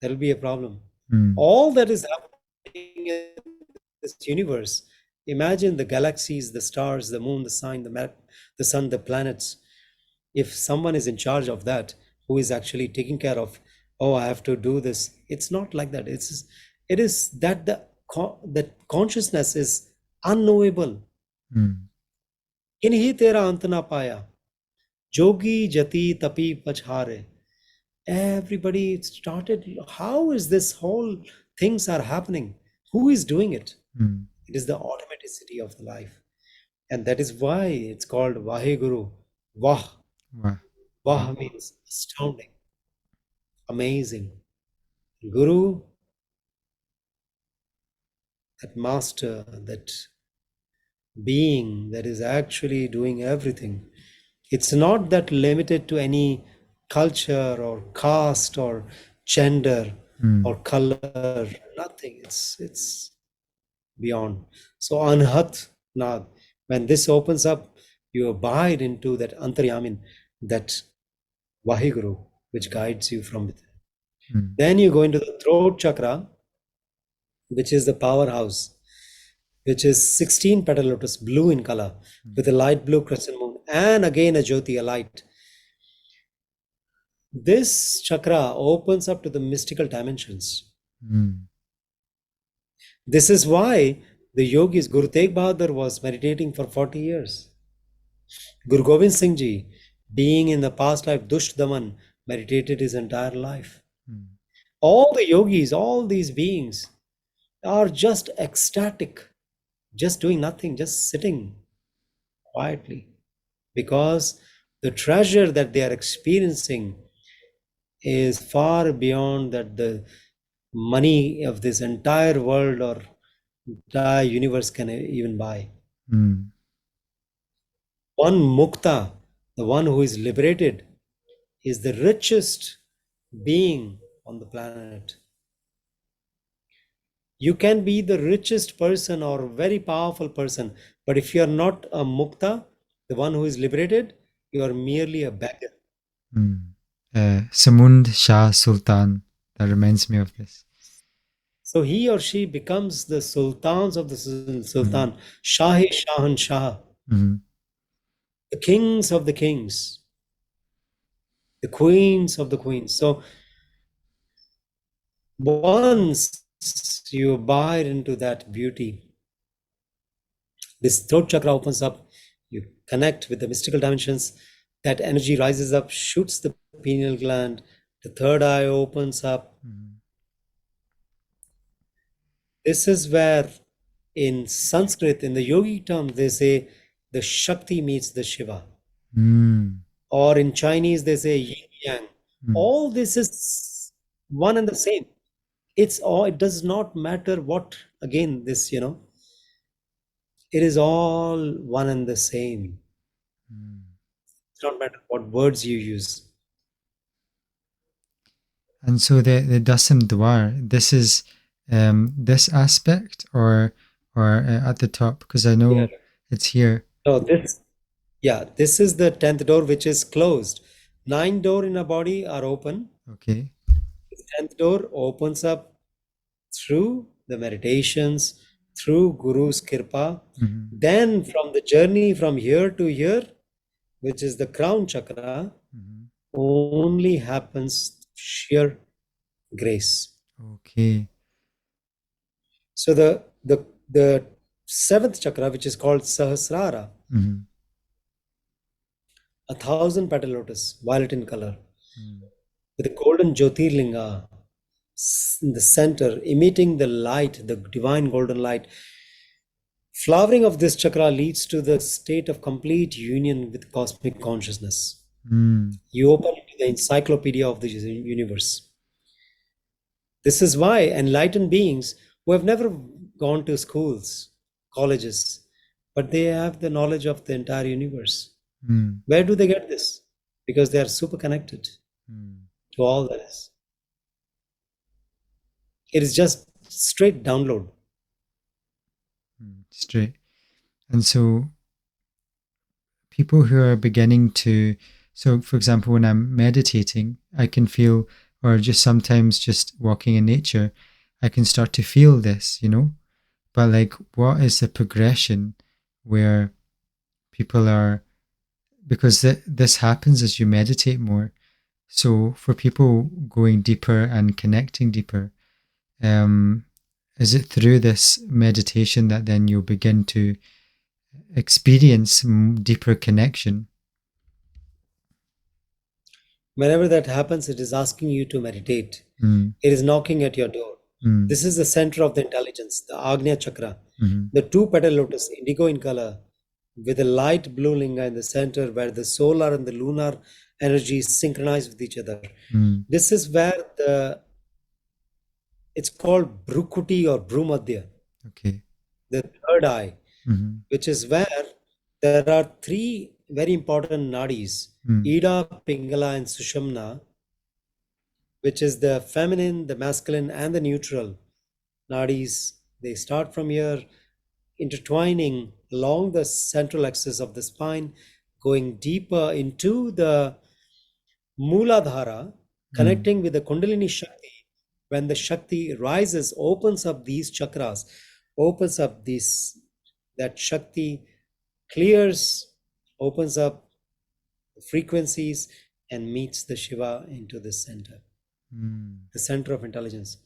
There will be a problem. Mm. All that is happening in this universe, imagine the galaxies, the stars, the moon, the sign, the sun, the planets. If someone is in charge of that, who is actually taking care of, oh, I have to do this, it's not like that. It is that that consciousness is unknowable. Mm. इन्हीं तेरा अंत ना पाया जोगी जति तपी पछारे. Everybody started, how is this whole things are happening? Who is doing it? Mm. It is the automaticity of the life, and that is why it's called Vaheguru. Vah. Wow. Vah means astounding, amazing. Guru, that master, that being that is actually doing everything. It's not that limited to any culture or caste or gender Mm. or color, nothing. It's beyond. So Anhat Nag, when this opens up, you abide into that Antaryamin, that Vahiguru, which guides you from within. Mm. Then you go into the throat chakra, which is the powerhouse, which is 16 petal lotus, blue in color, with a light blue crescent moon, and again a Jyoti, a light. This chakra opens up to the mystical dimensions. Mm. This is why the yogis, Guru Tegh Bahadur was meditating for 40 years. Guru Gobind Singh Ji, being in the past life Dusht Daman, meditated his entire life. Mm. All the yogis, all these beings, are just ecstatic, just doing nothing, just sitting quietly, because the treasure that they are experiencing is far beyond that the money of this entire world or entire universe can even buy. Mm. One mukta, the one who is liberated, is the richest being on the planet. You can be the richest person or very powerful person, but if you are not a mukta, the one who is liberated, you are merely a beggar. Mm. Samund Shah Sultan. That reminds me of this. So he or she becomes the sultans of the Mm-hmm. sultan, Shahi Shahan Shah, Mm-hmm. the kings of the kings, the queens of the queens. So once you abide into that beauty, this throat chakra opens up, you connect with the mystical dimensions, that energy rises up, shoots the pineal gland, the third eye opens up. Mm-hmm. This is where, in Sanskrit, in the yogic term, they say the Shakti meets the Shiva. Mm. Or in Chinese, they say yin yang. Mm. All this is one and the same. It's all, it does not matter what, again, this, it is all one and the same. Mm. It's not matter what words you use. And so the Dasam Dwar, this is this aspect or at the top, because I Here. know it's here. No, this is the 10th door, which is closed. 9 door in a body are open. Okay. The 10th door opens up through the meditations, through Guru's Kirpa. Mm-hmm. Then from the journey from here to here, which is the crown chakra, Mm-hmm. only happens sheer grace. Okay. So the seventh chakra, which is called Sahasrara, Mm-hmm. 1,000 petal lotus, violet in color, Mm. with a golden Jyotirlinga in the center, emitting the light, the divine golden light. Flowering of this chakra leads to the state of complete union with cosmic consciousness. Mm. You open into the encyclopedia of the universe. This is why enlightened beings who have never gone to schools, colleges, but they have the knowledge of the entire universe. Mm. Where do they get this? Because they are super connected Mm. to all that is. It is just straight download. Mm. Straight. And so people who are beginning to, so for example, when I'm meditating, I can feel, or just sometimes just walking in nature, I can start to feel this, But like, what is the progression where people are, because this happens as you meditate more. So for people going deeper and connecting deeper, um, is it through this meditation that then you'll begin to experience deeper connection? Whenever that happens, it is asking you to meditate. Mm. It is knocking at your door. Mm. This is the center of the intelligence, the Agnya Chakra, Mm-hmm. the two petal lotus, indigo in color, with a light blue linga in the center where the solar and the lunar energies synchronize with each other. Mm. This is where it's called Bhrukuti or Bhrumadhya, Okay. the third eye, Mm-hmm. which is where there are three very important nadis, Mm. Ida, Pingala, and Sushumna, which is the feminine, the masculine, and the neutral nadis. They start from here, intertwining along the central axis of the spine, going deeper into the Mooladhara, Mm. connecting with the Kundalini Shakti. When the Shakti rises, opens up these chakras, opens up these, that Shakti clears, opens up the frequencies, and meets the Shiva into the center, Mm. the center of intelligence.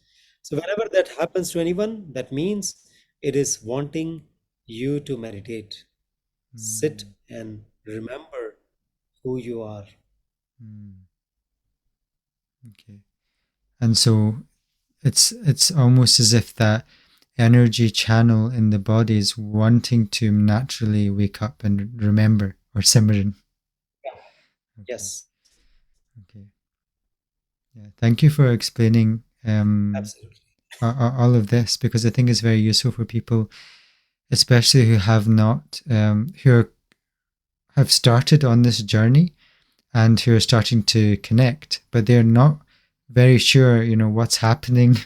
So, whenever that happens to anyone, that means it is wanting you to meditate, sit Mm. and remember who you are. Mm. Okay. And so it's almost as if that energy channel in the body is wanting to naturally wake up and remember, or Simran. Okay. Yes, Okay. Yeah. Thank you for explaining absolutely. all of this, because I think it's very useful for people, especially who have not, have started on this journey and who are starting to connect, but they're not very sure, what's happening,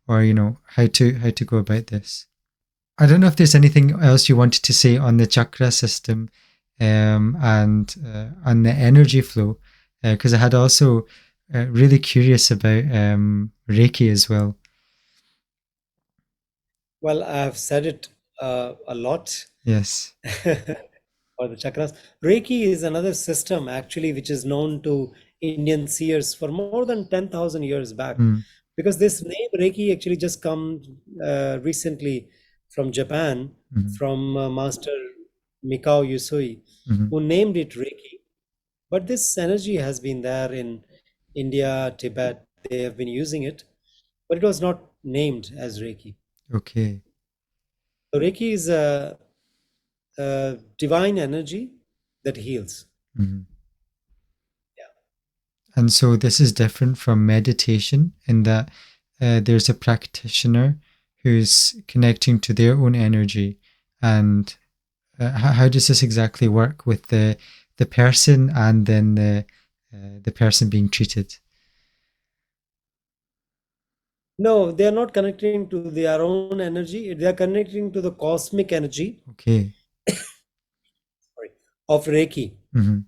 or how to go about this. I don't know if there's anything else you wanted to say on the chakra system, and on the energy flow, because I had also really curious about Reiki as well. Well, I've said it a lot Yes. for the chakras. Reiki is another system actually which is known to Indian seers for more than 10,000 years back. Mm, Because this name Reiki actually just come recently from Japan, mhm, from Master Mikao Usui, mhm. who named it Reiki. But this energy has been there in India, Tibet. They have been using it, but it was not named as Reiki. Okay. So Reiki is a divine energy that heals. Mhm. Yeah. And so this is different from meditation in that there's a practitioner who's connecting to their own energy. And how does this exactly work with the person and then the person being treated? No, they are not connecting to their own energy. They are connecting to the cosmic energy, Okay. sorry, of Reiki. Mm-hmm.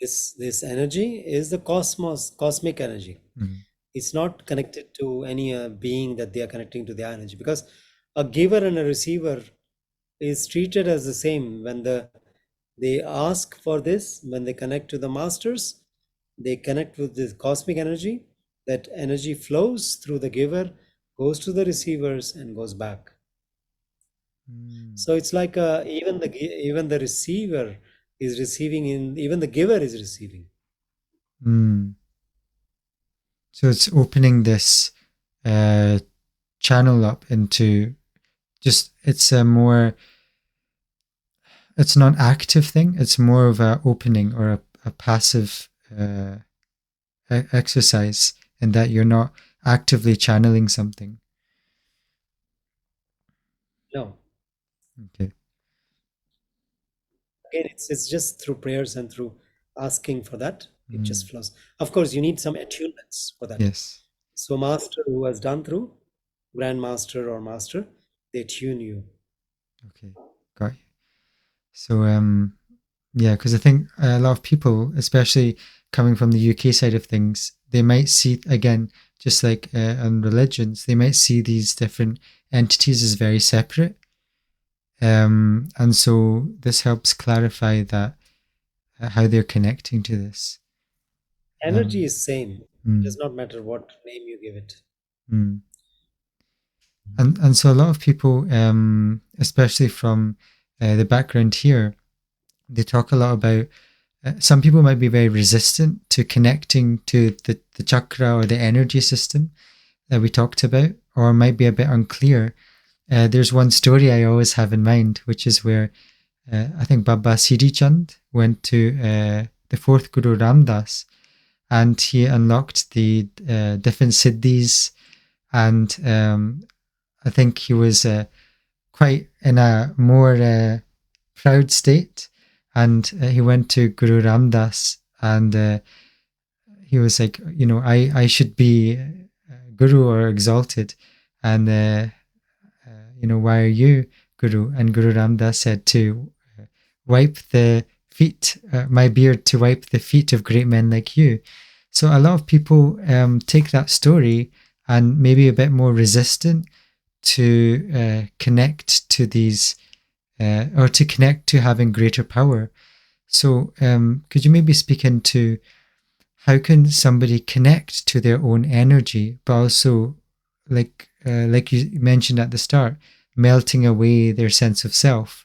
This energy is the cosmic energy. Mm-hmm. It's not connected to any being that they are connecting to their energy, because a giver and a receiver is treated as the same. When they ask for this, when they connect to the masters, they connect with this cosmic energy. That energy flows through the giver, goes to the receivers, and goes back. Mm. So it's like even the receiver is receiving, in even the giver is receiving. Mm. So it's opening this uh, channel up into just, it's a more, it's not an active thing. It's more of a opening, or a passive exercise, in that you're not actively channeling something. No, Okay. again, it's just through prayers and through asking for that, it Mm. just flows. Of course, you need some attunements for that. Yes. So master who has done through, grandmaster or master, they tune you. Okay. Got you. So yeah, because I think a lot of people, especially coming from the UK side of things, they might see, again, just like on religions, they might see these different entities as very separate. And so this helps clarify that, how they're connecting to this. Energy Um, is same. It mm, does not matter what name you give it. mm. And so a lot of people, especially from the background here, they talk a lot about, some people might be very resistant to connecting to the chakra or the energy system that we talked about, or might be a bit unclear. There's one story I always have in mind, which is where I think Baba Siri Chand went to the fourth Guru Ramdas, and he unlocked the different siddhis, and I think he was quite in a more proud state, and he went to Guru Ramdas, and he was like, I should be guru or exalted, and why are you guru? And Guru Ramdas said to wipe the feet, my beard, to wipe the feet of great men like you. So a lot of people take that story and maybe a bit more resistant to connect to these, or to connect to having greater power. So could you maybe speak into how can somebody connect to their own energy, but also, like you mentioned at the start, melting away their sense of self.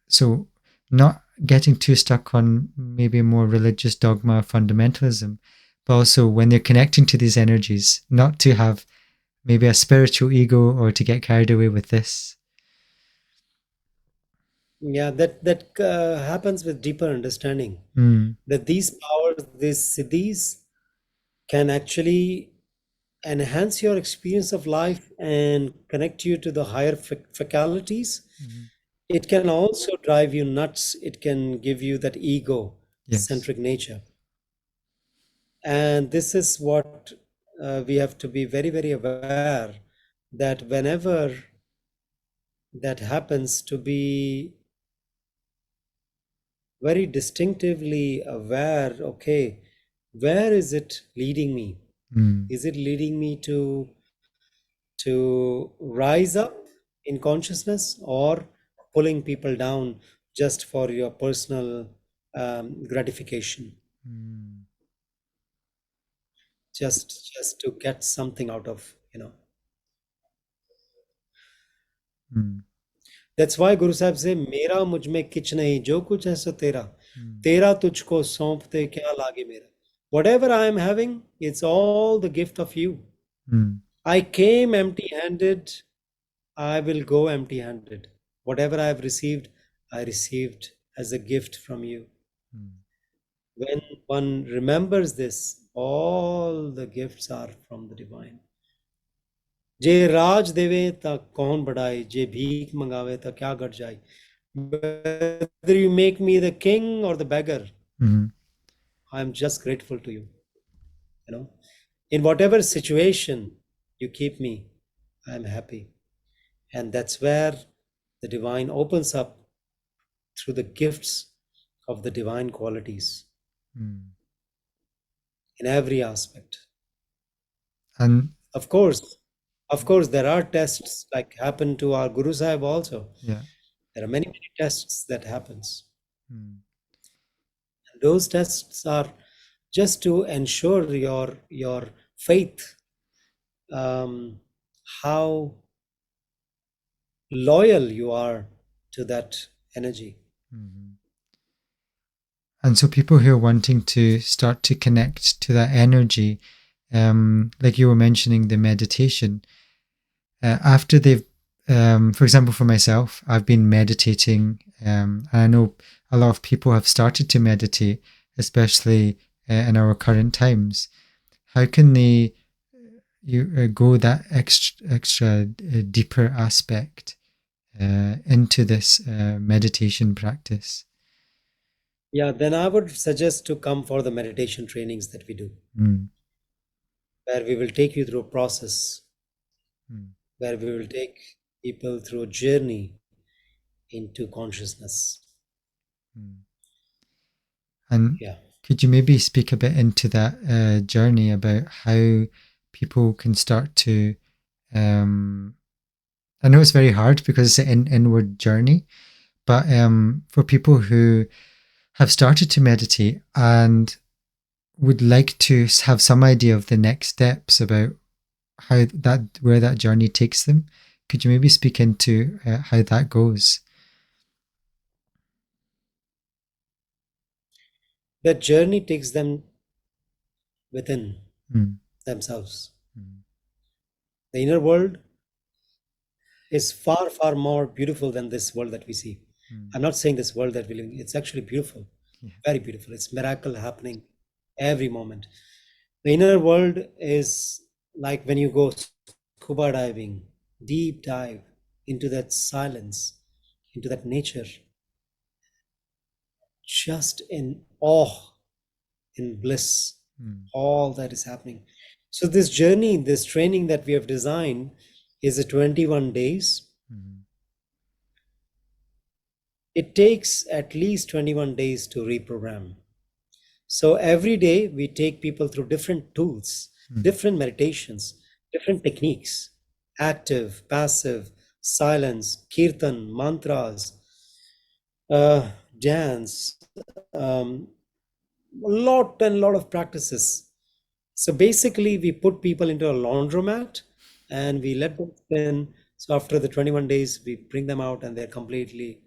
So not getting too stuck on maybe more religious dogma, fundamentalism, but also when they're connecting to these energies, not to have maybe a spiritual ego or to get carried away with this. Yeah, that happens with deeper understanding. Mm, That these powers, these siddhis, can actually enhance your experience of life and connect you to the higher faculties. mhm. It can also drive you nuts. It can give you that ego Yes. centric nature. And this is what we have to be very, very aware that whenever that happens, to be very distinctively aware, okay, where is it leading me? Mm, Is it leading me to rise up in consciousness, or pulling people down just for your personal gratification, mm, just to get something out of, mm, That's why Guru Sahib say, मेरा मुझ में किच नहीं, जो कुछ है सो तेरा, mm, तेरा तुझको सौंपते क्या लागे मेरा. Whatever I am having, it's all the gift of you. mm, I came empty-handed, I will go empty-handed. Whatever I have received, I received as a gift from you. mm. When one remembers this, all the gifts are from the divine. जे राज देवे ता कौन बढ़ाए, जे भीख मंगावे ता क्या घट जाए. Whether you make me the king or the beggar, Mhm, I'm just grateful to you. You know, in whatever situation you keep me, I'm happy. And that's where the divine opens up through the gifts of the divine qualities mm. in every aspect. And Of course, there are tests like happen to our Guru Sahib also. yeah. There are many, many tests that happens. Mm, And those tests are just to ensure your faith, um, how loyal you are to that energy. mhm. And so people who are wanting to start to connect to that energy, like you were mentioning the meditation, after they've, for example, for myself, I've been meditating, and I know a lot of people have started to meditate, especially in our current times. How can they go that extra deeper aspect into this meditation practice? Yeah, then I would suggest to come for the meditation trainings that we do, Mm, where we will take you through a process, mm, where we will take people through a journey into consciousness. mm. And Yeah. could you maybe speak a bit into that journey about how people can start to? Um, I know it's very hard because it's an inward journey, but for people who have started to meditate and would like to have some idea of the next steps about how that where that journey takes them, could you maybe speak into how that goes? That journey takes them within Mm, themselves. mm, The inner world is far, far more beautiful than this world that we see. mm, I'm not saying this world that we live in, it's actually beautiful, yeah. very beautiful. It's miracle happening every moment. The inner world is like when you go scuba diving, deep dive into that silence, into that nature, just in awe, in bliss, Mm, all that is happening. So, this journey, this training that we have designed is a 21 days. mm, It takes at least 21 days to reprogram. So every day we take people through different tools, mm, different meditations, different techniques, active, passive, silence, kirtan, mantras, dance, um, a lot of practices. So basically, we put people into a laundromat and we let them spin. So after the 21 days, we bring them out and they're completely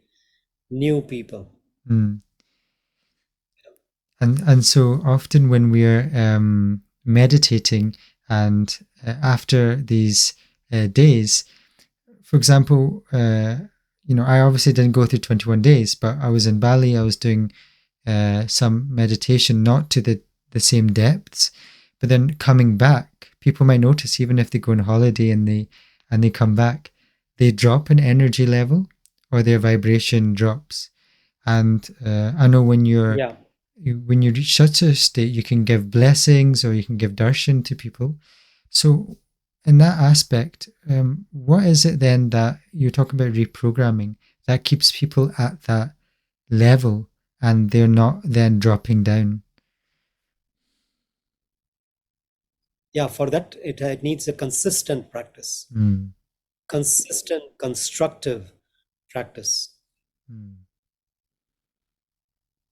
new people. mm. And so often when we're meditating And after these days, for example, I obviously didn't go through 21 days, but I was in Bali. I was doing some meditation, not to the same depths, but then coming back, people might notice even if they go on holiday and they come back, they drop an energy level or their vibration drops. And I know Yeah. when you reach such a state, you can give blessings or you can give darshan to people. So, in that aspect, what is it then that you talk about reprogramming that keeps people at that level and they're not then dropping down? Yeah, for that, it needs a consistent practice, Mm, consistent, constructive practice, mm,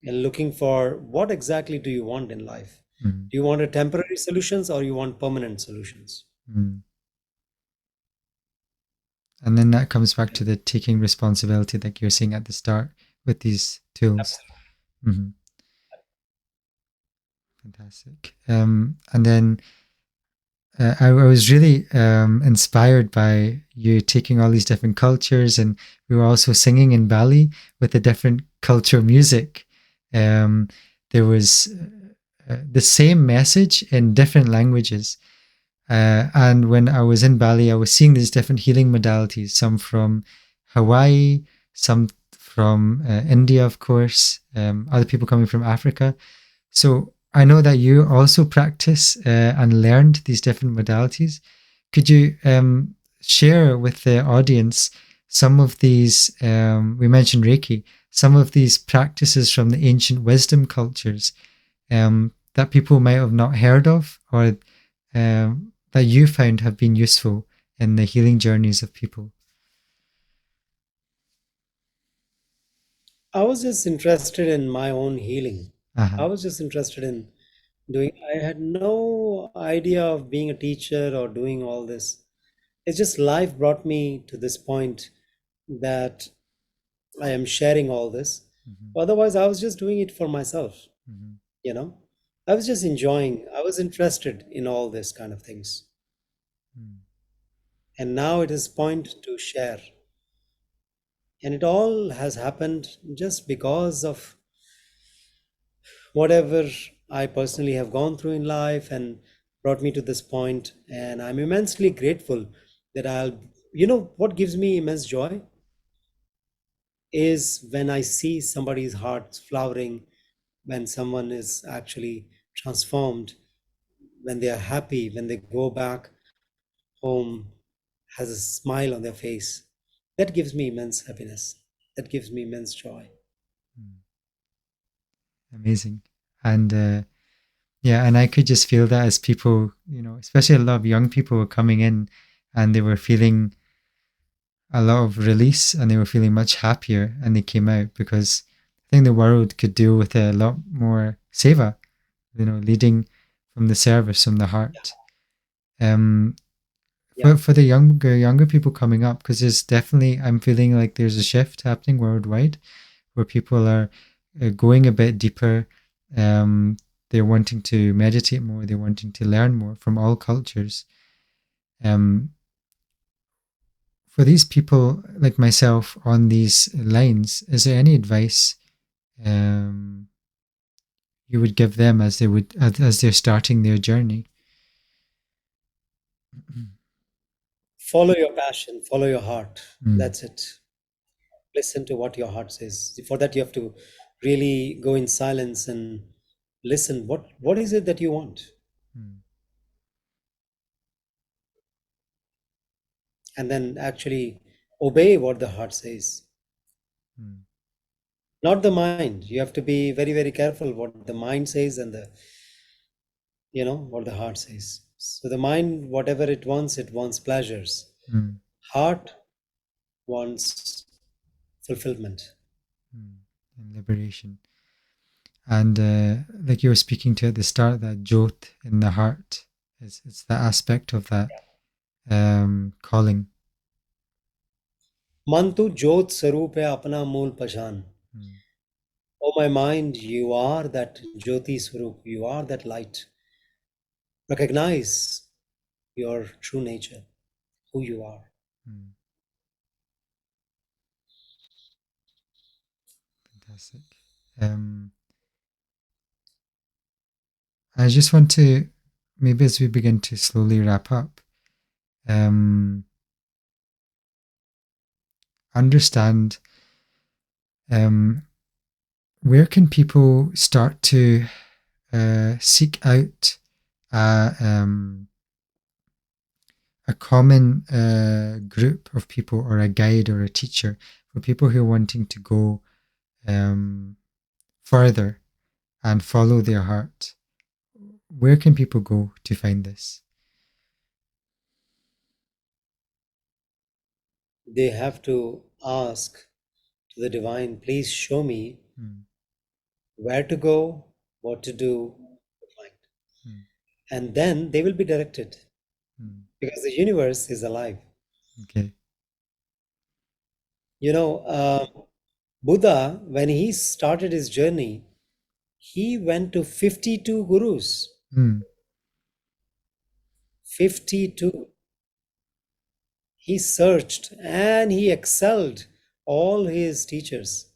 and looking for what exactly do you want in life? mm, Do you want a temporary solutions or you want permanent solutions? mm. And then that comes back to the taking responsibility, like you're saying at the start with these tools. Absolutely. Hmm. Fantastic. And then I was really inspired by you taking all these different cultures, and we were also singing in Bali with the different culture music. Um, there was the same message in different languages. And when I was in Bali, I was seeing these different healing modalities, some from Hawaii, some from India, of course, other people coming from Africa. So I know that you also practice and learned these different modalities. Could you share with the audience some of these? We mentioned Reiki, some of these practices from the ancient wisdom cultures that people might have not heard of, or that you found have been useful in the healing journeys of people. I was just interested in my own healing. Uh-huh. I was just interested in doing, I had no idea of being a teacher or doing all this. It's just life brought me to this point that I am sharing all this. Mm-hmm. Otherwise, I was just doing it for myself, Mm-hmm. you know. I was just enjoying, I was interested in all this kind of things. And now it is point to share. And it all has happened just because of whatever I personally have gone through in life and brought me to this point. And I'm immensely grateful that what gives me immense joy is when I see somebody's heart flowering, when someone is actually transformed, when they are happy, when they go back home, has a smile on their face. That gives me immense happiness. That gives me immense joy. Mm-hmm. Amazing. And yeah, and I could just feel that as people, especially a lot of young people were coming in and they were feeling a lot of release and they were feeling much happier and they came out because I think the world could do with a lot more seva, leading from the service, from the heart. Um, Yeah. for the younger people coming up, because there's definitely, I'm feeling like there's a shift happening worldwide where people are going a bit deeper. They're wanting to meditate more. They're wanting to learn more from all cultures. Um, for these people like myself on these lines, is there any advice um, you would give them as as they're starting their journey? Follow your passion, follow your heart. Mm, That's it. Listen to what your heart says. For that, you have to really go in silence and listen. What is it that you want? mm, And then actually obey what the heart says, mm, not the mind. You have to be very, very careful what the mind says and what the heart says. So the mind, whatever it wants pleasures. mm, Heart wants fulfillment. mm. And liberation. And like you were speaking to at the start, that jot in the heart, it's that aspect of that calling. मन तू ज्योत स्वरूप है अपना मूल पहचान. Mm, Oh, my mind, you are that Jyoti Swarup, you are that light. Recognize. your true nature, who you are. Mm. Fantastic. Um, I just want to, maybe as we begin to slowly wrap up, um, understand um, where can people start to seek out a common group of people or a guide or a teacher for people who are wanting to go further and follow their heart. Where can people go to find this? They have to ask to the divine, please show me Mm, where to go, what to do, mm, and then they will be directed mm. because the universe is alive. Okay. You know, Buddha, when he started his journey, he went to 52 gurus. Mm, 52. He searched and he excelled all his teachers.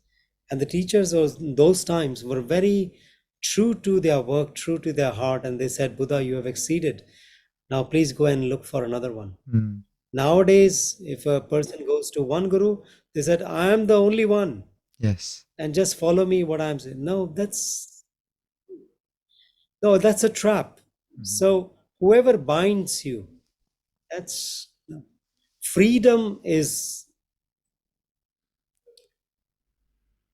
And the teachers of those times were very true to their work, true to their heart. And they said, Buddha, you have exceeded. Now please go and look for another one. mm. Nowadays, if a person goes to one guru, they said, I am the only one. Yes. And just follow me what I'm saying. No, that's a trap. Mhm, So whoever binds you, that's no. Freedom is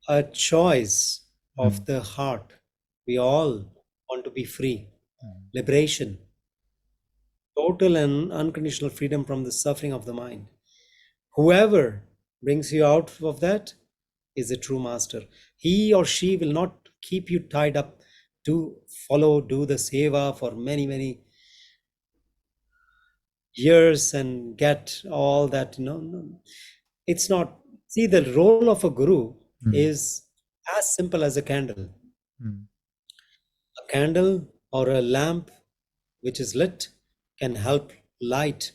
a choice of mm, the heart. We all want to be free. mm, Liberation, total and unconditional freedom from the suffering of the mind. Whoever brings you out of that is a true master. He or she will not keep you tied up to follow, do the seva for many, many years and get all that. No, no. It's not. See, the role of a guru mm, is as simple as a candle. mm, A candle or a lamp which is lit can help light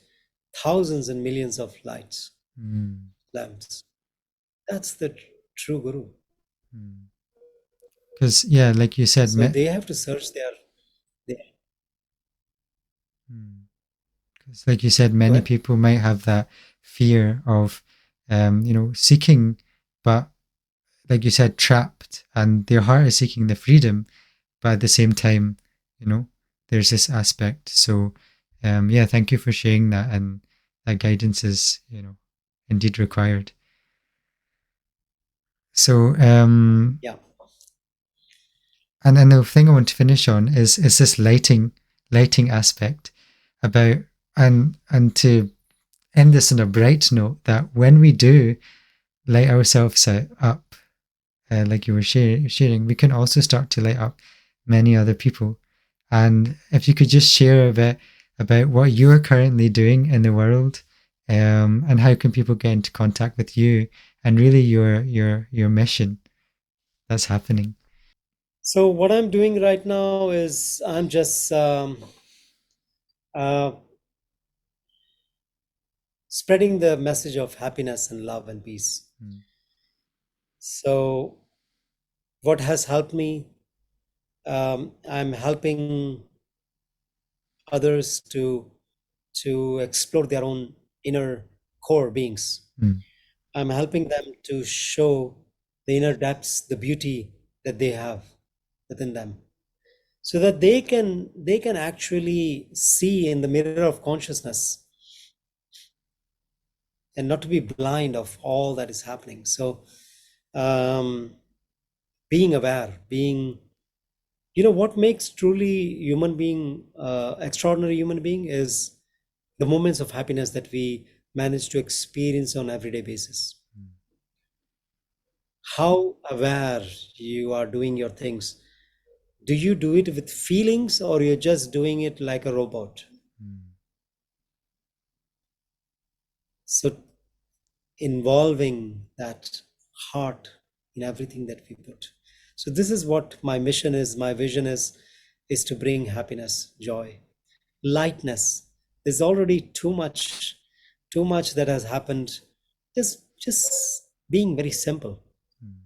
thousands and millions of lights, mm, lamps. That's the true guru. mm. Because, yeah, like you said, So they have to search their mm. 'Cause like you said, go many ahead. people might have that fear of, seeking, but like you said, trapped, and their heart is seeking the freedom, but at the same time, you know, there's this aspect. So, yeah, thank you for sharing that, and that guidance is, indeed required. So, Yeah. and then the thing I want to finish on is this lighting aspect about, and to end this on a bright note, that when we do light ourselves up, like you were sharing, we can also start to light up many other people. And if you could just share a bit about what you are currently doing in the world, and how can people get into contact with you, and really your mission that's happening. So what I'm doing right now is I'm just uh, spreading the message of happiness and love and peace. Mm, So what has helped me? I'm helping others to explore their own inner core beings. mm, I'm helping them to show the inner depths, the beauty that they have within them, so that they can actually see in the mirror of consciousness and not to be blind of all that is happening. So um, being aware, being, what makes truly human being, extraordinary human being, is the moments of happiness that we manage to experience on everyday basis. mm, How aware you are doing your things. Do you do it with feelings or you're just doing it like a robot? mm, So involving that heart in everything that we put. So this is what my mission is, my vision is to bring happiness, joy, lightness. there's already too much that has happened. Just being very simple,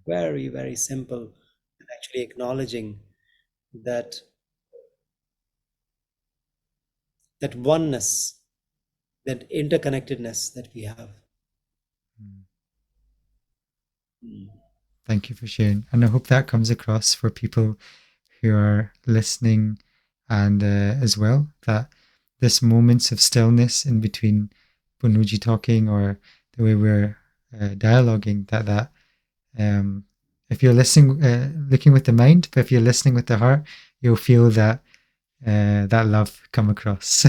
very, very simple, and actually acknowledging that oneness, that interconnectedness that we have. Thank you for sharing. And I hope that comes across for people who are listening, and as well, that this moments of stillness in between Punnuji talking or the way we're dialoguing, that if you're listening, looking with the mind, but if you're listening with the heart, you'll feel that that love come across.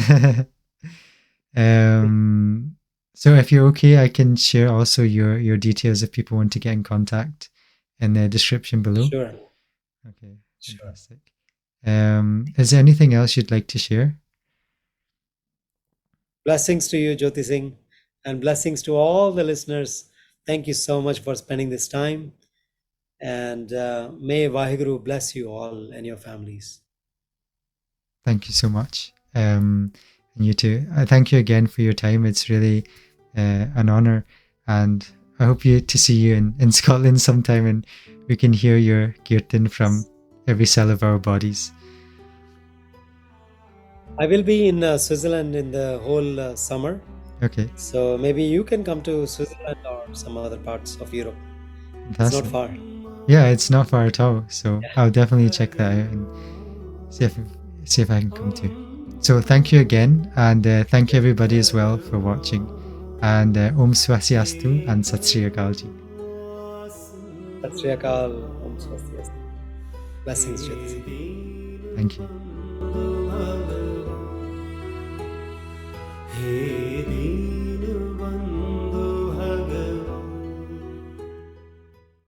So if you're okay, I can share also your details if people want to get in contact in the description below. Sure. Okay, Sure. fantastic. Is there anything else you'd like to share? Blessings to you, Jyoti Singh, and blessings to all the listeners. Thank you so much for spending this time. And may Vaheguru bless you all and your families. Thank you so much. And you too. Thank you again for your time. It's really an honor. And I hope to see you in Scotland sometime, and we can hear your kirtan from every cell of our bodies. I will be in Switzerland in the whole summer. Okay. So maybe you can come to Switzerland or some other parts of Europe. Fantastic. It's not far. Yeah, it's not far at all. So I'll definitely check that out and see if I can come too. So thank you again, and thank you everybody as well for watching. And Om Swastiastu and Sat Sri Akal ji. Sat Sri Akal, Om Swastiastu. Blessings, Jyoti Singh. Thank you.